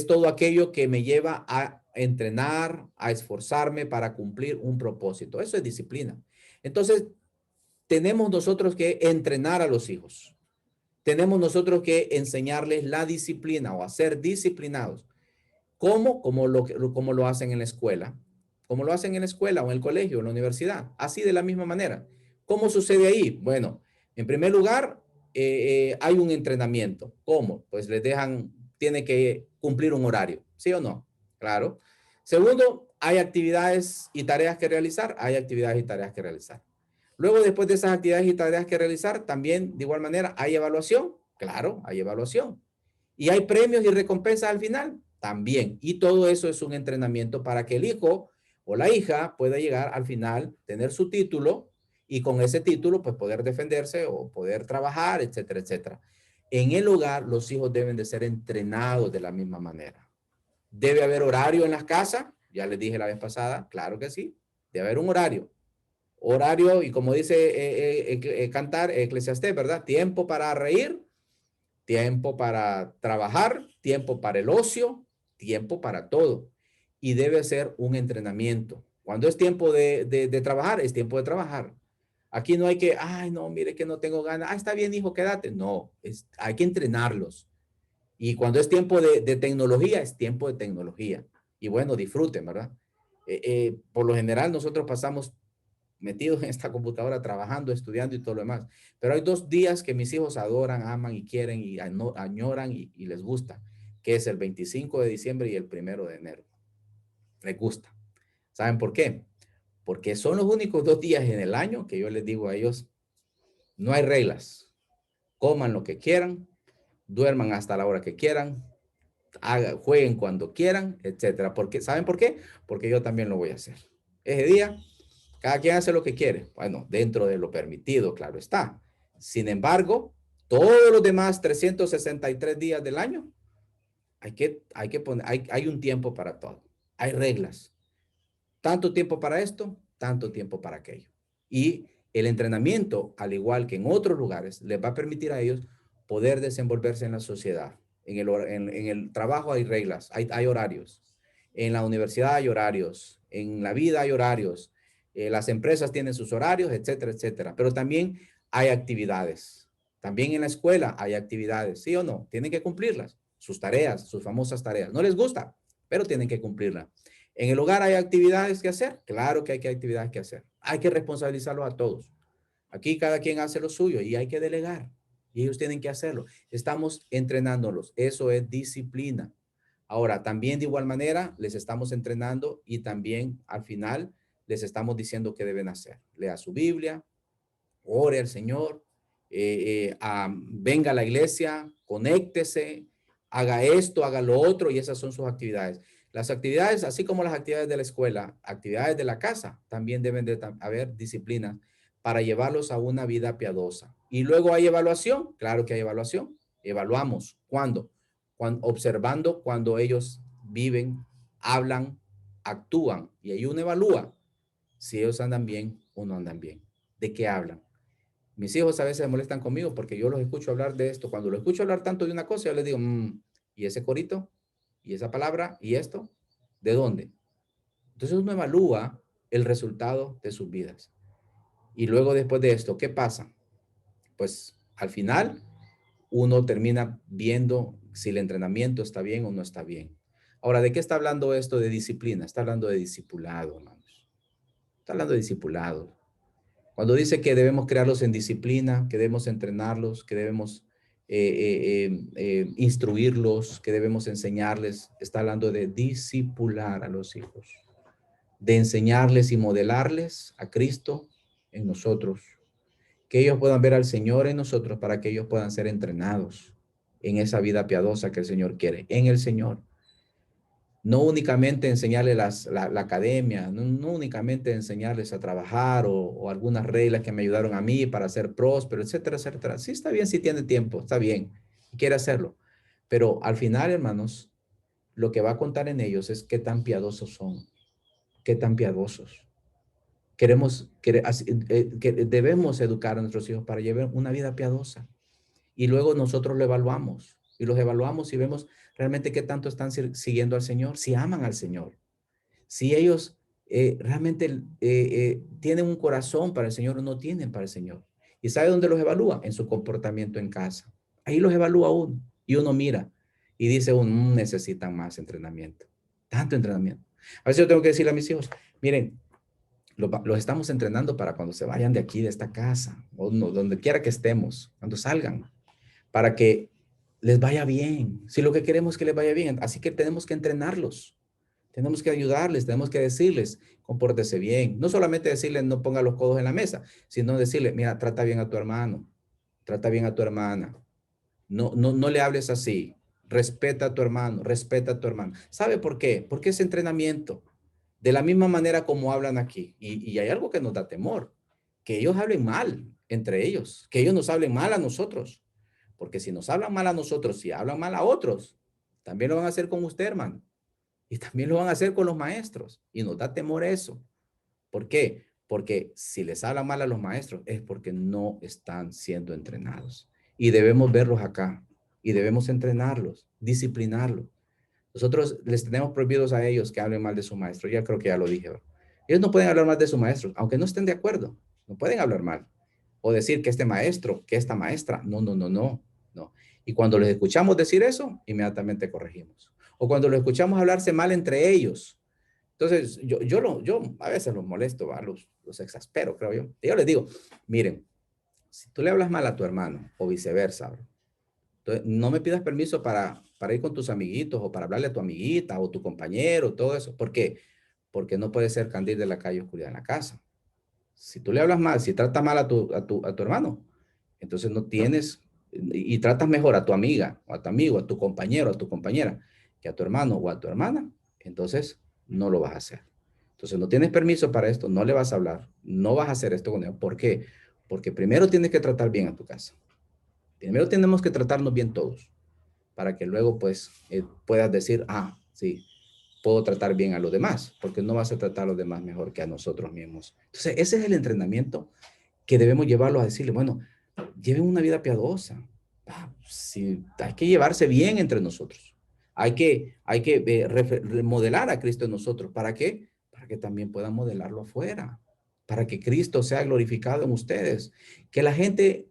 todo aquello que me lleva a entrenar, a esforzarme para cumplir un propósito. Eso es disciplina. Entonces, tenemos nosotros que entrenar a los hijos. Tenemos nosotros que enseñarles la disciplina o a ser disciplinados. ¿Cómo? Como lo hacen en la escuela. Como lo hacen en la escuela o en el colegio o en la universidad. Así de la misma manera. ¿Cómo sucede ahí? Bueno, en primer lugar, hay un entrenamiento. ¿Cómo? Pues les dejan, tiene que cumplir un horario. ¿Sí o no? Claro. Segundo, hay actividades y tareas que realizar. Hay actividades y tareas que realizar. Luego, después de esas actividades y tareas que realizar, también de igual manera hay evaluación. Claro, hay evaluación. Y hay premios y recompensas al final también. Y todo eso es un entrenamiento para que el hijo o la hija pueda llegar al final, tener su título y con ese título pues poder defenderse o poder trabajar, etcétera, etcétera. En el hogar los hijos deben de ser entrenados de la misma manera. ¿Debe haber horario en las casas? Ya les dije la vez pasada, claro que sí. Debe haber un horario. Horario y como dice cantar Eclesiastés, ¿verdad? Tiempo para reír, tiempo para trabajar, tiempo para el ocio, tiempo para todo. Y debe ser un entrenamiento. Cuando es tiempo de trabajar, es tiempo de trabajar. Aquí no hay que, ay, no, mire que no tengo ganas. Ah, está bien, hijo, quédate. No, hay que entrenarlos. Y cuando es tiempo de tecnología, es tiempo de tecnología. Y bueno, disfruten, ¿verdad? Por lo general, nosotros pasamos metidos en esta computadora, trabajando, estudiando y todo lo demás. Pero hay 2 días que mis hijos adoran, aman y quieren y añoran y les gusta, que es el 25 de diciembre y el 1 de enero. Les gusta. ¿Saben por qué? Porque son los únicos 2 días en el año que yo les digo a ellos, no hay reglas. Coman lo que quieran, duerman hasta la hora que quieran, jueguen cuando quieran, etcétera. Porque, ¿saben por qué? Porque yo también lo voy a hacer. Ese día cada quien hace lo que quiere. Bueno, dentro de lo permitido, claro está. Sin embargo, todos los demás 363 días del año, hay que poner, hay un tiempo para todo. Hay reglas. Tanto tiempo para esto, tanto tiempo para aquello. Y el entrenamiento, al igual que en otros lugares, les va a permitir a ellos poder desenvolverse en la sociedad. En el trabajo hay reglas, hay horarios. En la universidad hay horarios. En la vida hay horarios. Las empresas tienen sus horarios, etcétera, etcétera. Pero también hay actividades. También en la escuela hay actividades, ¿sí o no? Tienen que cumplirlas, sus tareas, sus famosas tareas. No les gusta, pero tienen que cumplirlas. En el hogar hay actividades que hacer. Claro que hay actividades que hacer. Hay que responsabilizarlos a todos. Aquí cada quien hace lo suyo y hay que delegar. Y ellos tienen que hacerlo. Estamos entrenándolos. Eso es disciplina. Ahora, también de igual manera les estamos entrenando y también al final les estamos diciendo qué deben hacer. Lea su Biblia, ore al Señor, venga a la iglesia, conéctese, haga esto, haga lo otro y esas son sus actividades. Las actividades, así como las actividades de la escuela, actividades de la casa, también deben de haber disciplinas para llevarlos a una vida piadosa. Y luego hay evaluación, claro que hay evaluación. Evaluamos, ¿cuándo? Observando cuando ellos viven, hablan, actúan y ahí uno evalúa si ellos andan bien o no andan bien. ¿De qué hablan? Mis hijos a veces se molestan conmigo porque yo los escucho hablar de esto. Cuando los escucho hablar tanto de una cosa, yo les digo, ¿y ese corito? ¿Y esa palabra? ¿Y esto? ¿De dónde? Entonces uno evalúa el resultado de sus vidas. Y luego después de esto, ¿qué pasa? Pues al final uno termina viendo si el entrenamiento está bien o no está bien. Ahora, ¿de qué está hablando esto de disciplina? Está hablando de discipulado, hermanos. Está hablando de discipulado. Cuando dice que debemos crearlos en disciplina, que debemos entrenarlos, que debemos instruirlos, que debemos enseñarles, está hablando de discipular a los hijos, de enseñarles y modelarles a Cristo en nosotros, que ellos puedan ver al Señor en nosotros para que ellos puedan ser entrenados en esa vida piadosa que el Señor quiere, en el Señor. No únicamente enseñarle la academia, no únicamente enseñarles a trabajar o algunas reglas que me ayudaron a mí para ser próspero, etcétera, etcétera. Sí, está bien si tiene tiempo, está bien, y quiere hacerlo. Pero al final, hermanos, lo que va a contar en ellos es qué tan piadosos son, qué tan piadosos. Que debemos educar a nuestros hijos para llevar una vida piadosa. Y luego nosotros lo evaluamos y los evaluamos y vemos realmente qué tanto están siguiendo al Señor, si aman al Señor, si ellos realmente tienen un corazón para el Señor o no tienen para el Señor. ¿Y sabe dónde los evalúa? En su comportamiento en casa. Ahí los evalúa uno y uno mira y dice necesitan más entrenamiento, tanto entrenamiento. A veces yo tengo que decirle a mis hijos, miren, los estamos entrenando para cuando se vayan de aquí, de esta casa, o no, donde quiera que estemos, cuando salgan, para que les vaya bien. Si lo que queremos es que les vaya bien, así que tenemos que entrenarlos. Tenemos que ayudarles, tenemos que decirles, compórtese bien. No solamente decirles, no ponga los codos en la mesa, sino decirle, mira, trata bien a tu hermano, trata bien a tu hermana. No le hables así. Respeta a tu hermano, respeta a tu hermano. ¿Sabe por qué? Porque es entrenamiento. De la misma manera como hablan aquí. Y hay algo que nos da temor, que ellos hablen mal entre ellos, que ellos nos hablen mal a nosotros. Porque si nos hablan mal a nosotros, si hablan mal a otros, también lo van a hacer con usted, hermano. Y también lo van a hacer con los maestros. Y nos da temor eso. ¿Por qué? Porque si les hablan mal a los maestros es porque no están siendo entrenados. Y debemos verlos acá. Y debemos entrenarlos, disciplinarlos. Nosotros les tenemos prohibidos a ellos que hablen mal de su maestro. Ya creo que ya lo dije. ¿Verdad? Ellos no pueden hablar mal de su maestro, aunque no estén de acuerdo. No pueden hablar mal. O decir que este maestro, que esta maestra. No, no, no, no. No. Y cuando les escuchamos decir eso, inmediatamente corregimos. O cuando los escuchamos hablarse mal entre ellos. Entonces, yo a veces los molesto, ¿va? Los exaspero, creo yo. Y yo les digo, miren, si tú le hablas mal a tu hermano o viceversa, ¿verdad? Entonces, no me pidas permiso para ir con tus amiguitos o para hablarle a tu amiguita o tu compañero, todo eso. ¿Por qué? Porque no puede ser candil de la calle oscuridad en la casa. Si tú le hablas mal, si tratas mal a tu hermano, entonces no tienes, y tratas mejor a tu amiga o a tu amigo, a tu compañero, a tu compañera, que a tu hermano o a tu hermana, entonces no lo vas a hacer. Entonces no tienes permiso para esto, no le vas a hablar, no vas a hacer esto con él. ¿Por qué? Porque primero tienes que tratar bien a tu casa. Primero tenemos que tratarnos bien todos para que luego pues puedas decir, sí, puedo tratar bien a los demás, porque no vas a tratar a los demás mejor que a nosotros mismos. Entonces, ese es el entrenamiento que debemos llevarlos a decirle, bueno, lleven una vida piadosa, Sí, hay que llevarse bien entre nosotros. Hay que remodelar a Cristo en nosotros. ¿Para qué? Para que también puedan modelarlo afuera. Para que Cristo sea glorificado en ustedes. Que la gente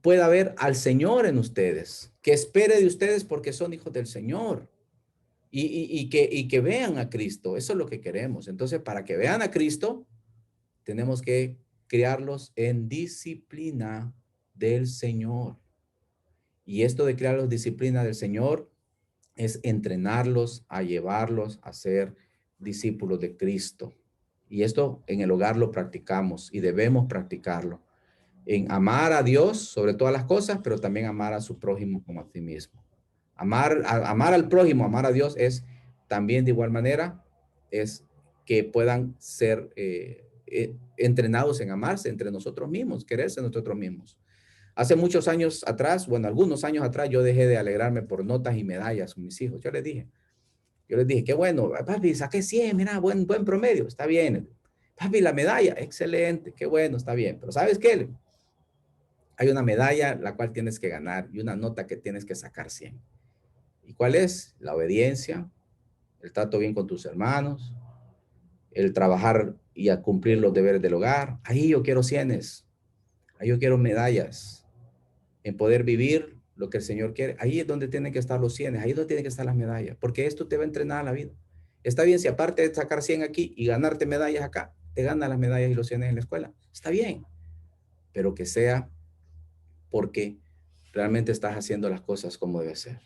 pueda ver al Señor en ustedes. Que espere de ustedes porque son hijos del Señor. Y que vean a Cristo. Eso es lo que queremos. Entonces, para que vean a Cristo, tenemos que criarlos en disciplina del Señor. Y esto de crear los disciplinas del Señor es entrenarlos a llevarlos a ser discípulos de Cristo. Y esto en el hogar lo practicamos y debemos practicarlo. En amar a Dios sobre todas las cosas, pero también amar a su prójimo como a ti mismo. Amar al prójimo, amar a Dios es también de igual manera, es que puedan ser entrenados en amarse entre nosotros mismos, quererse nosotros mismos. Hace muchos años atrás, bueno, algunos años atrás, yo dejé de alegrarme por notas y medallas con mis hijos. Yo les dije, qué bueno, papi, saqué 100, mira, buen promedio, está bien. Papi, la medalla, excelente, qué bueno, está bien. Pero ¿sabes qué? Hay una medalla la cual tienes que ganar y una nota que tienes que sacar 100. ¿Y cuál es? La obediencia, el trato bien con tus hermanos, el trabajar y a cumplir los deberes del hogar. Ahí yo quiero cienes, ahí yo quiero medallas. En poder vivir lo que el Señor quiere. Ahí es donde tienen que estar los 100, ahí es donde tienen que estar las medallas, porque esto te va a entrenar a la vida. Está bien si aparte de sacar 100 aquí y ganarte medallas acá, te ganan las medallas y los 100 en la escuela. Está bien, pero que sea porque realmente estás haciendo las cosas como debe ser.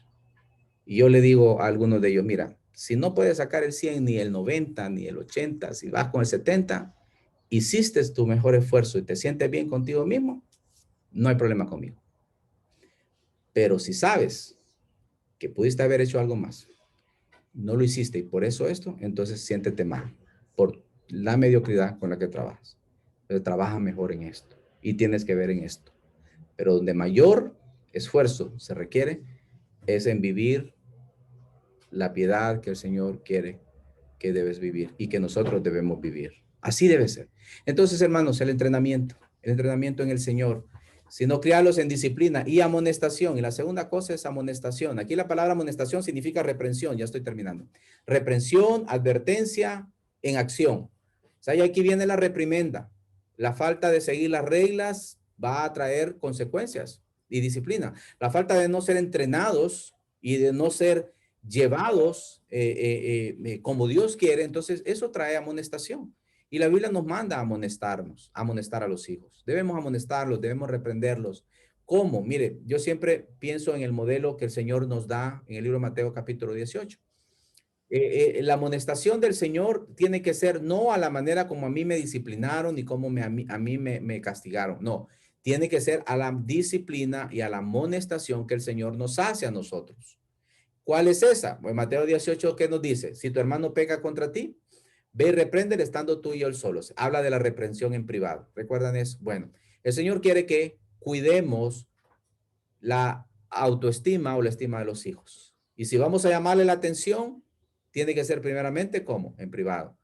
Y yo le digo a algunos de ellos, mira, si no puedes sacar el 100, ni el 90, ni el 80, si vas con el 70, hiciste tu mejor esfuerzo y te sientes bien contigo mismo, no hay problema conmigo. Pero si sabes que pudiste haber hecho algo más, no lo hiciste y por eso esto, entonces siéntete mal por la mediocridad con la que trabajas. Entonces trabaja mejor en esto y tienes que ver en esto. Pero donde mayor esfuerzo se requiere es en vivir la piedad que el Señor quiere que debes vivir y que nosotros debemos vivir. Así debe ser. Entonces, hermanos, el entrenamiento en el Señor, sino criarlos en disciplina y amonestación. Y la segunda cosa es amonestación. Aquí la palabra amonestación significa reprensión. Ya estoy terminando. Reprensión, advertencia en acción. O sea, y aquí viene la reprimenda. La falta de seguir las reglas va a traer consecuencias y disciplina. La falta de no ser entrenados y de no ser llevados como Dios quiere, entonces eso trae amonestación. Y la Biblia nos manda a amonestarnos, a amonestar a los hijos. Debemos amonestarlos, debemos reprenderlos. ¿Cómo? Mire, yo siempre pienso en el modelo que el Señor nos da en el libro de Mateo capítulo 18. La amonestación del Señor tiene que ser no a la manera como a mí me disciplinaron y como a mí me castigaron. No, tiene que ser a la disciplina y a la amonestación que el Señor nos hace a nosotros. ¿Cuál es esa? Pues Mateo 18, ¿qué nos dice? Si tu hermano peca contra ti, ve y repréndele estando tú y él solos. Habla de la reprensión en privado. ¿Recuerdan eso? Bueno, el Señor quiere que cuidemos la autoestima o la estima de los hijos. Y si vamos a llamarle la atención, tiene que ser primeramente ¿cómo? En privado.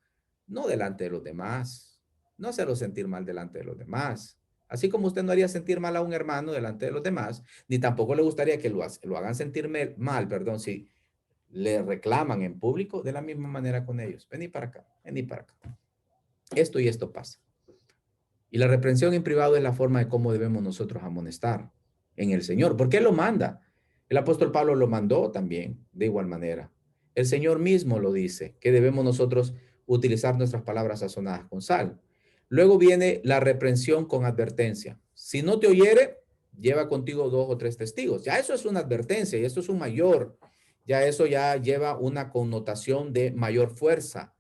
No delante de los demás. No hacerlo sentir mal delante de los demás. Así como usted no haría sentir mal a un hermano delante de los demás, ni tampoco le gustaría que lo hagan sentir mal, perdón, si le reclaman en público, de la misma manera con ellos. Vení para acá, vení para acá. Esto y esto pasa. Y la reprensión en privado es la forma de cómo debemos nosotros amonestar en el Señor. ¿Por qué lo manda? El apóstol Pablo lo mandó también, de igual manera. El Señor mismo lo dice, que debemos nosotros utilizar nuestras palabras sazonadas con sal. Luego viene la reprensión con advertencia. Si no te oyere, lleva contigo 2 o 3 testigos. Ya eso es una advertencia y esto es un mayor. Ya eso ya lleva una connotación de mayor fuerza.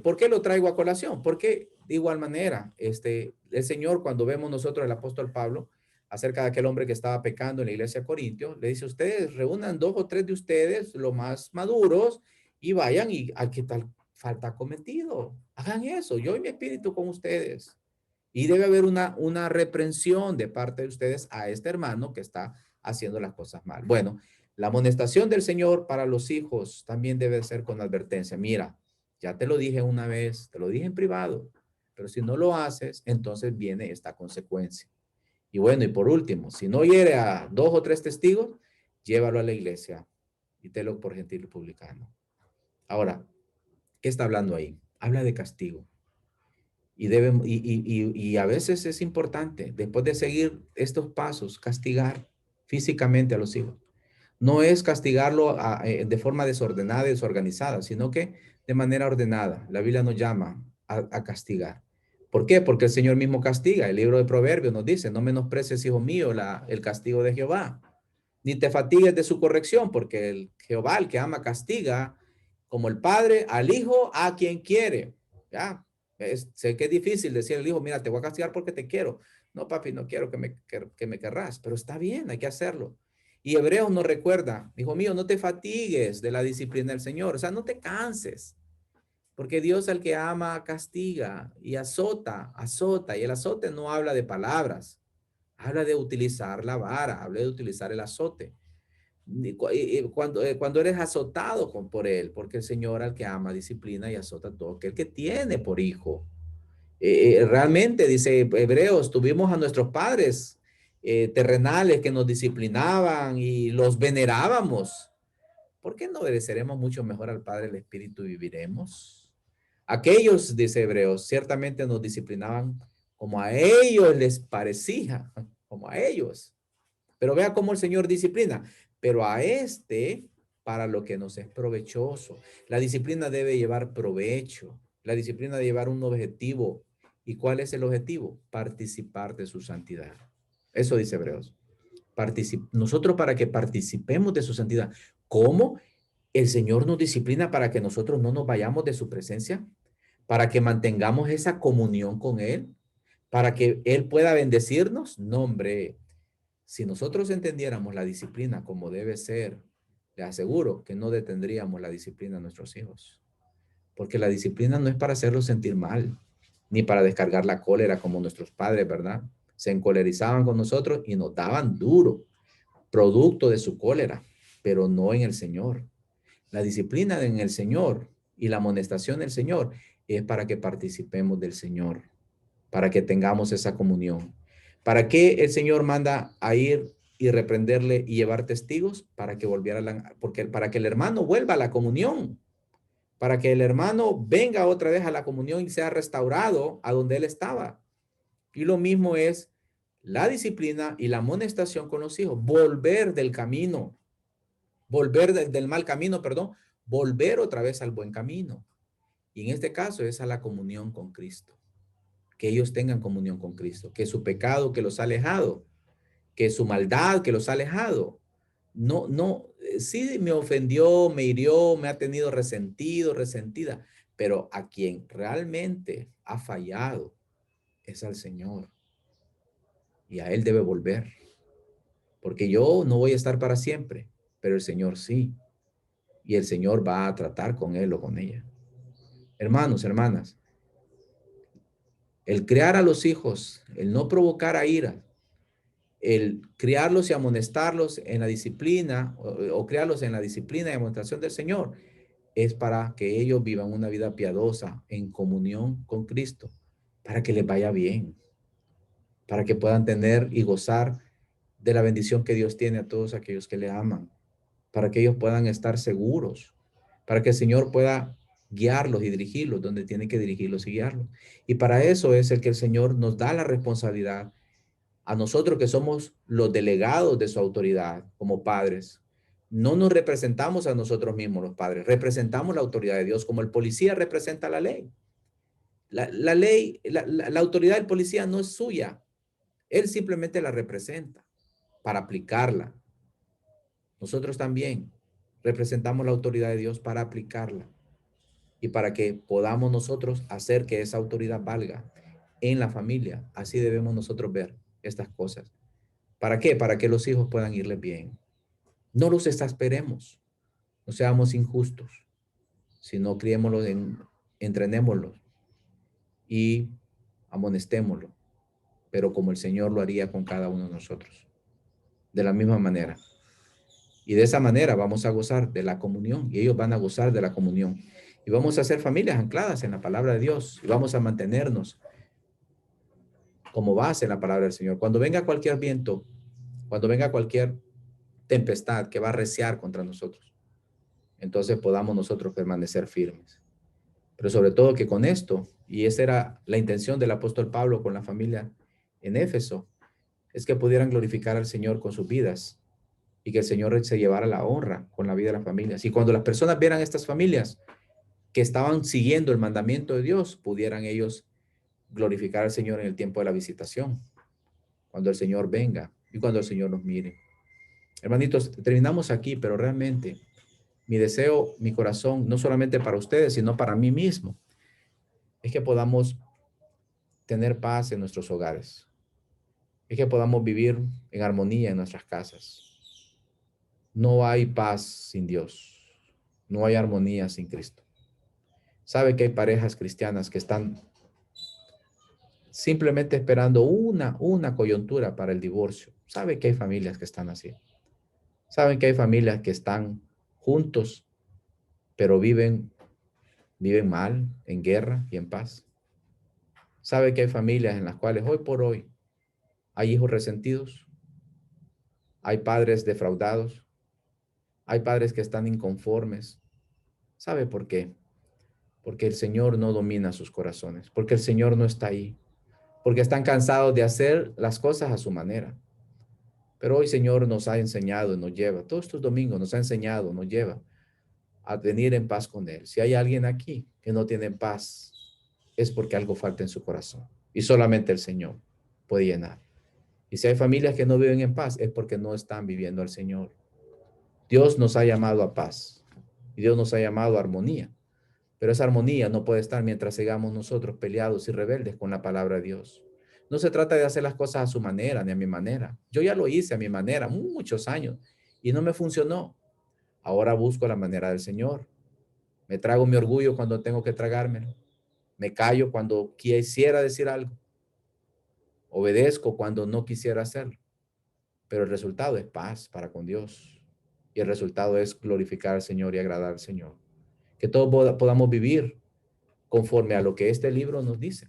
¿Por qué lo traigo a colación? Porque de igual manera, el Señor, cuando vemos nosotros el apóstol Pablo, acerca de aquel hombre que estaba pecando en la iglesia de Corintio, le dice, ustedes reúnan 2 o 3 de ustedes, los más maduros, y vayan y a qué tal falta cometido. Hagan eso, yo y mi espíritu con ustedes. Y debe haber una reprensión de parte de ustedes a este hermano que está haciendo las cosas mal. Bueno, la amonestación del Señor para los hijos también debe ser con advertencia. Mira, ya te lo dije una vez, te lo dije en privado, pero si no lo haces, entonces viene esta consecuencia. Y bueno, y por último, si no hiere a 2 o 3 testigos, llévalo a la iglesia y tenlo por gentil y publicano. Ahora, ¿qué está hablando ahí? Habla de castigo. Y a veces es importante, después de seguir estos pasos, castigar físicamente a los hijos. No es castigarlo de forma desordenada y desorganizada, sino que de manera ordenada. La Biblia nos llama a castigar. ¿Por qué? Porque el Señor mismo castiga. El libro de Proverbios nos dice, no menosprecies, hijo mío, el castigo de Jehová, ni te fatigues de su corrección, porque el Jehová, el que ama, castiga como el padre al hijo a quien quiere. ¿Ya? Sé que es difícil decir al hijo, mira, te voy a castigar porque te quiero. No, papi, no quiero que me querrás, pero está bien, hay que hacerlo. Y Hebreos nos recuerda, hijo mío, no te fatigues de la disciplina del Señor, o sea, no te canses, porque Dios al que ama castiga y azota, azota, y el azote no habla de palabras, habla de utilizar la vara, habla de utilizar el azote. Cuando eres azotado por él, porque el Señor al que ama disciplina y azota a todo aquel que tiene por hijo. Realmente, dice Hebreos, tuvimos a nuestros padres terrenales que nos disciplinaban y los venerábamos. ¿Por qué no obedeceremos mucho mejor al Padre del Espíritu y viviremos? Aquellos, dice Hebreos, ciertamente nos disciplinaban como a ellos les parecía, como a ellos. Pero vea cómo el Señor disciplina, pero a este para lo que nos es provechoso. La disciplina debe llevar provecho. La disciplina debe llevar un objetivo. ¿Y cuál es el objetivo? Participar de su santidad. Eso dice Hebreos. Nosotros para que participemos de su santidad. ¿Cómo? El Señor nos disciplina para que nosotros no nos vayamos de su presencia, para que mantengamos esa comunión con Él, para que Él pueda bendecirnos. No, hombre, si nosotros entendiéramos la disciplina como debe ser, le aseguro que no detendríamos la disciplina a nuestros hijos. Porque la disciplina no es para hacerlos sentir mal, ni para descargar la cólera como nuestros padres, ¿verdad? Se encolerizaban con nosotros y nos daban duro, producto de su cólera, pero no en el Señor. La disciplina en el Señor y la amonestación del Señor es para que participemos del Señor, para que tengamos esa comunión. ¿Para qué el Señor manda a ir y reprenderle y llevar testigos? Para que volviera para que el hermano vuelva a la comunión, para que el hermano venga otra vez a la comunión y sea restaurado a donde él estaba. Y lo mismo es la disciplina y la amonestación con los hijos, volver del camino, volver del mal camino, perdón, volver otra vez al buen camino. Y en este caso es a la comunión con Cristo, que ellos tengan comunión con Cristo, que su pecado que los ha alejado, que su maldad que los ha alejado. No, no, sí me ofendió, me hirió, me ha tenido resentido, resentida, pero a quien realmente ha fallado es al Señor y a Él debe volver, porque yo no voy a estar para siempre, pero el Señor sí, y el Señor va a tratar con él o con ella. Hermanos, hermanas, el criar a los hijos, el no provocar a ira, el criarlos y amonestarlos en la disciplina o criarlos en la disciplina y amonestación del Señor es para que ellos vivan una vida piadosa en comunión con Cristo, para que les vaya bien, para que puedan tener y gozar de la bendición que Dios tiene a todos aquellos que le aman, para que ellos puedan estar seguros, para que el Señor pueda guiarlos y dirigirlos donde tiene que dirigirlos y guiarlos. Y para eso es el que el Señor nos da la responsabilidad a nosotros que somos los delegados de su autoridad como padres. No nos representamos a nosotros mismos los padres, representamos la autoridad de Dios como el policía representa la ley. La ley, la autoridad del policía no es suya, él simplemente la representa para aplicarla. Nosotros también representamos la autoridad de Dios para aplicarla y para que podamos nosotros hacer que esa autoridad valga en la familia. Así debemos nosotros ver estas cosas. ¿Para qué? Para que los hijos puedan irles bien. No los exasperemos, no seamos injustos, sino criémoslos, entrenémoslos y amonestémoslo, pero como el Señor lo haría con cada uno de nosotros, de la misma manera. Y de esa manera vamos a gozar de la comunión y ellos van a gozar de la comunión. Y vamos a ser familias ancladas en la palabra de Dios y vamos a mantenernos como base en la palabra del Señor. Cuando venga cualquier viento, cuando venga cualquier tempestad que va a reciar contra nosotros, entonces podamos nosotros permanecer firmes. Pero sobre todo que con esto, y esa era la intención del apóstol Pablo con la familia en Éfeso, es que pudieran glorificar al Señor con sus vidas y que el Señor se llevara la honra con la vida de las familias. Y cuando las personas vieran estas familias que estaban siguiendo el mandamiento de Dios, pudieran ellos glorificar al Señor en el tiempo de la visitación, cuando el Señor venga y cuando el Señor nos mire. Hermanitos, terminamos aquí, pero realmente mi deseo, mi corazón, no solamente para ustedes, sino para mí mismo, es que podamos tener paz en nuestros hogares, es que podamos vivir en armonía en nuestras casas. No hay paz sin Dios, no hay armonía sin Cristo. Sabe que hay parejas cristianas que están simplemente esperando una coyuntura para el divorcio. Sabe que hay familias que están así. Saben que hay familias que están juntos, pero viven mal, en guerra y en paz. Sabe que hay familias en las cuales hoy por hoy hay hijos resentidos, hay padres defraudados, hay padres que están inconformes. ¿Sabe por qué? Porque el Señor no domina sus corazones, porque el Señor no está ahí, porque están cansados de hacer las cosas a su manera. Pero hoy, Señor, nos ha enseñado y nos lleva, todos estos domingos nos ha enseñado, nos lleva a venir en paz con Él. Si hay alguien aquí que no tiene paz, es porque algo falta en su corazón y solamente el Señor puede llenar. Y si hay familias que no viven en paz, es porque no están viviendo al Señor. Dios nos ha llamado a paz y Dios nos ha llamado a armonía, pero esa armonía no puede estar mientras sigamos nosotros peleados y rebeldes con la palabra de Dios. No se trata de hacer las cosas a su manera ni a mi manera. Yo ya lo hice a mi manera muchos años y no me funcionó. Ahora busco la manera del Señor. Me trago mi orgullo cuando tengo que tragármelo. Me callo cuando quisiera decir algo. Obedezco cuando no quisiera hacerlo. Pero el resultado es paz para con Dios. Y el resultado es glorificar al Señor y agradar al Señor. Que todos podamos vivir conforme a lo que este libro nos dice,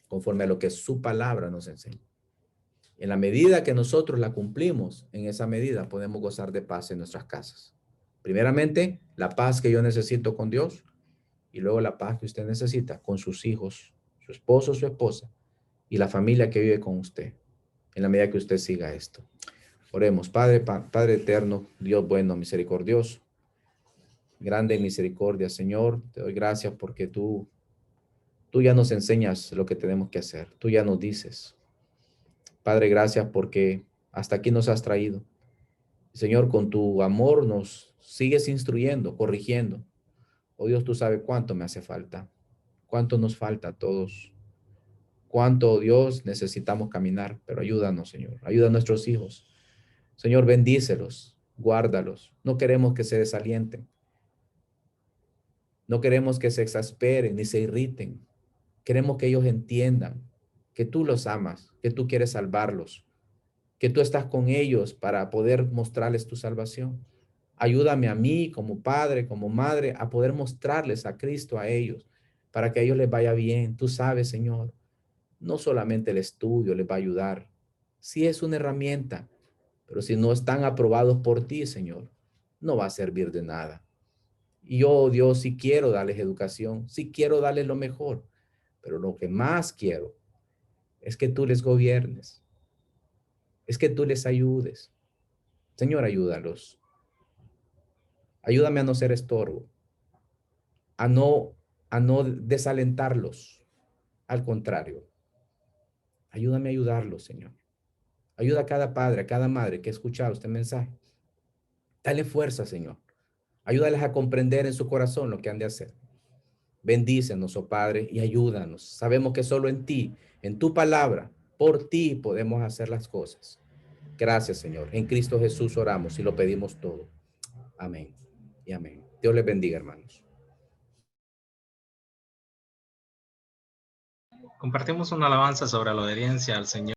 conforme a lo que su palabra nos enseña. En la medida que nosotros la cumplimos, en esa medida podemos gozar de paz en nuestras casas. Primeramente, la paz que yo necesito con Dios y luego la paz que usted necesita con sus hijos, su esposo, su esposa y la familia que vive con usted, en la medida que usted siga esto. Oremos. Padre eterno, Dios bueno, misericordioso, grande en misericordia, Señor, te doy gracias porque tú ya nos enseñas lo que tenemos que hacer. Tú ya nos dices. Padre, gracias porque hasta aquí nos has traído. Señor, con tu amor nos sigues instruyendo, corrigiendo. Oh Dios, tú sabes cuánto me hace falta, cuánto nos falta a todos, cuánto, oh Dios, necesitamos caminar, pero ayúdanos, Señor. Ayuda a nuestros hijos. Señor, bendícelos, guárdalos. No queremos que se desalienten. No queremos que se exasperen ni se irriten. Queremos que ellos entiendan que tú los amas, que tú quieres salvarlos, que tú estás con ellos para poder mostrarles tu salvación. Ayúdame a mí como padre, como madre, a poder mostrarles a Cristo a ellos, para que a ellos les vaya bien. Tú sabes, Señor, no solamente el estudio les va a ayudar. Sí es una herramienta, pero si no están aprobados por ti, Señor, no va a servir de nada. Y yo, Dios, sí quiero darles educación, sí quiero darles lo mejor, pero lo que más quiero es que tú les gobiernes, es que tú les ayudes. Señor, ayúdalos. Ayúdame a no ser estorbo, a no, a no desalentarlos. Al contrario, ayúdame a ayudarlos, Señor. Ayuda a cada padre, a cada madre que ha escuchado este mensaje. Dale fuerza, Señor. Ayúdales a comprender en su corazón lo que han de hacer. Bendícenos, oh Padre, y ayúdanos. Sabemos que solo en ti, en tu palabra, por ti podemos hacer las cosas. Gracias, Señor. En Cristo Jesús oramos y lo pedimos todo. Amén y amén. Dios les bendiga, hermanos. Compartimos una alabanza sobre la obediencia al Señor.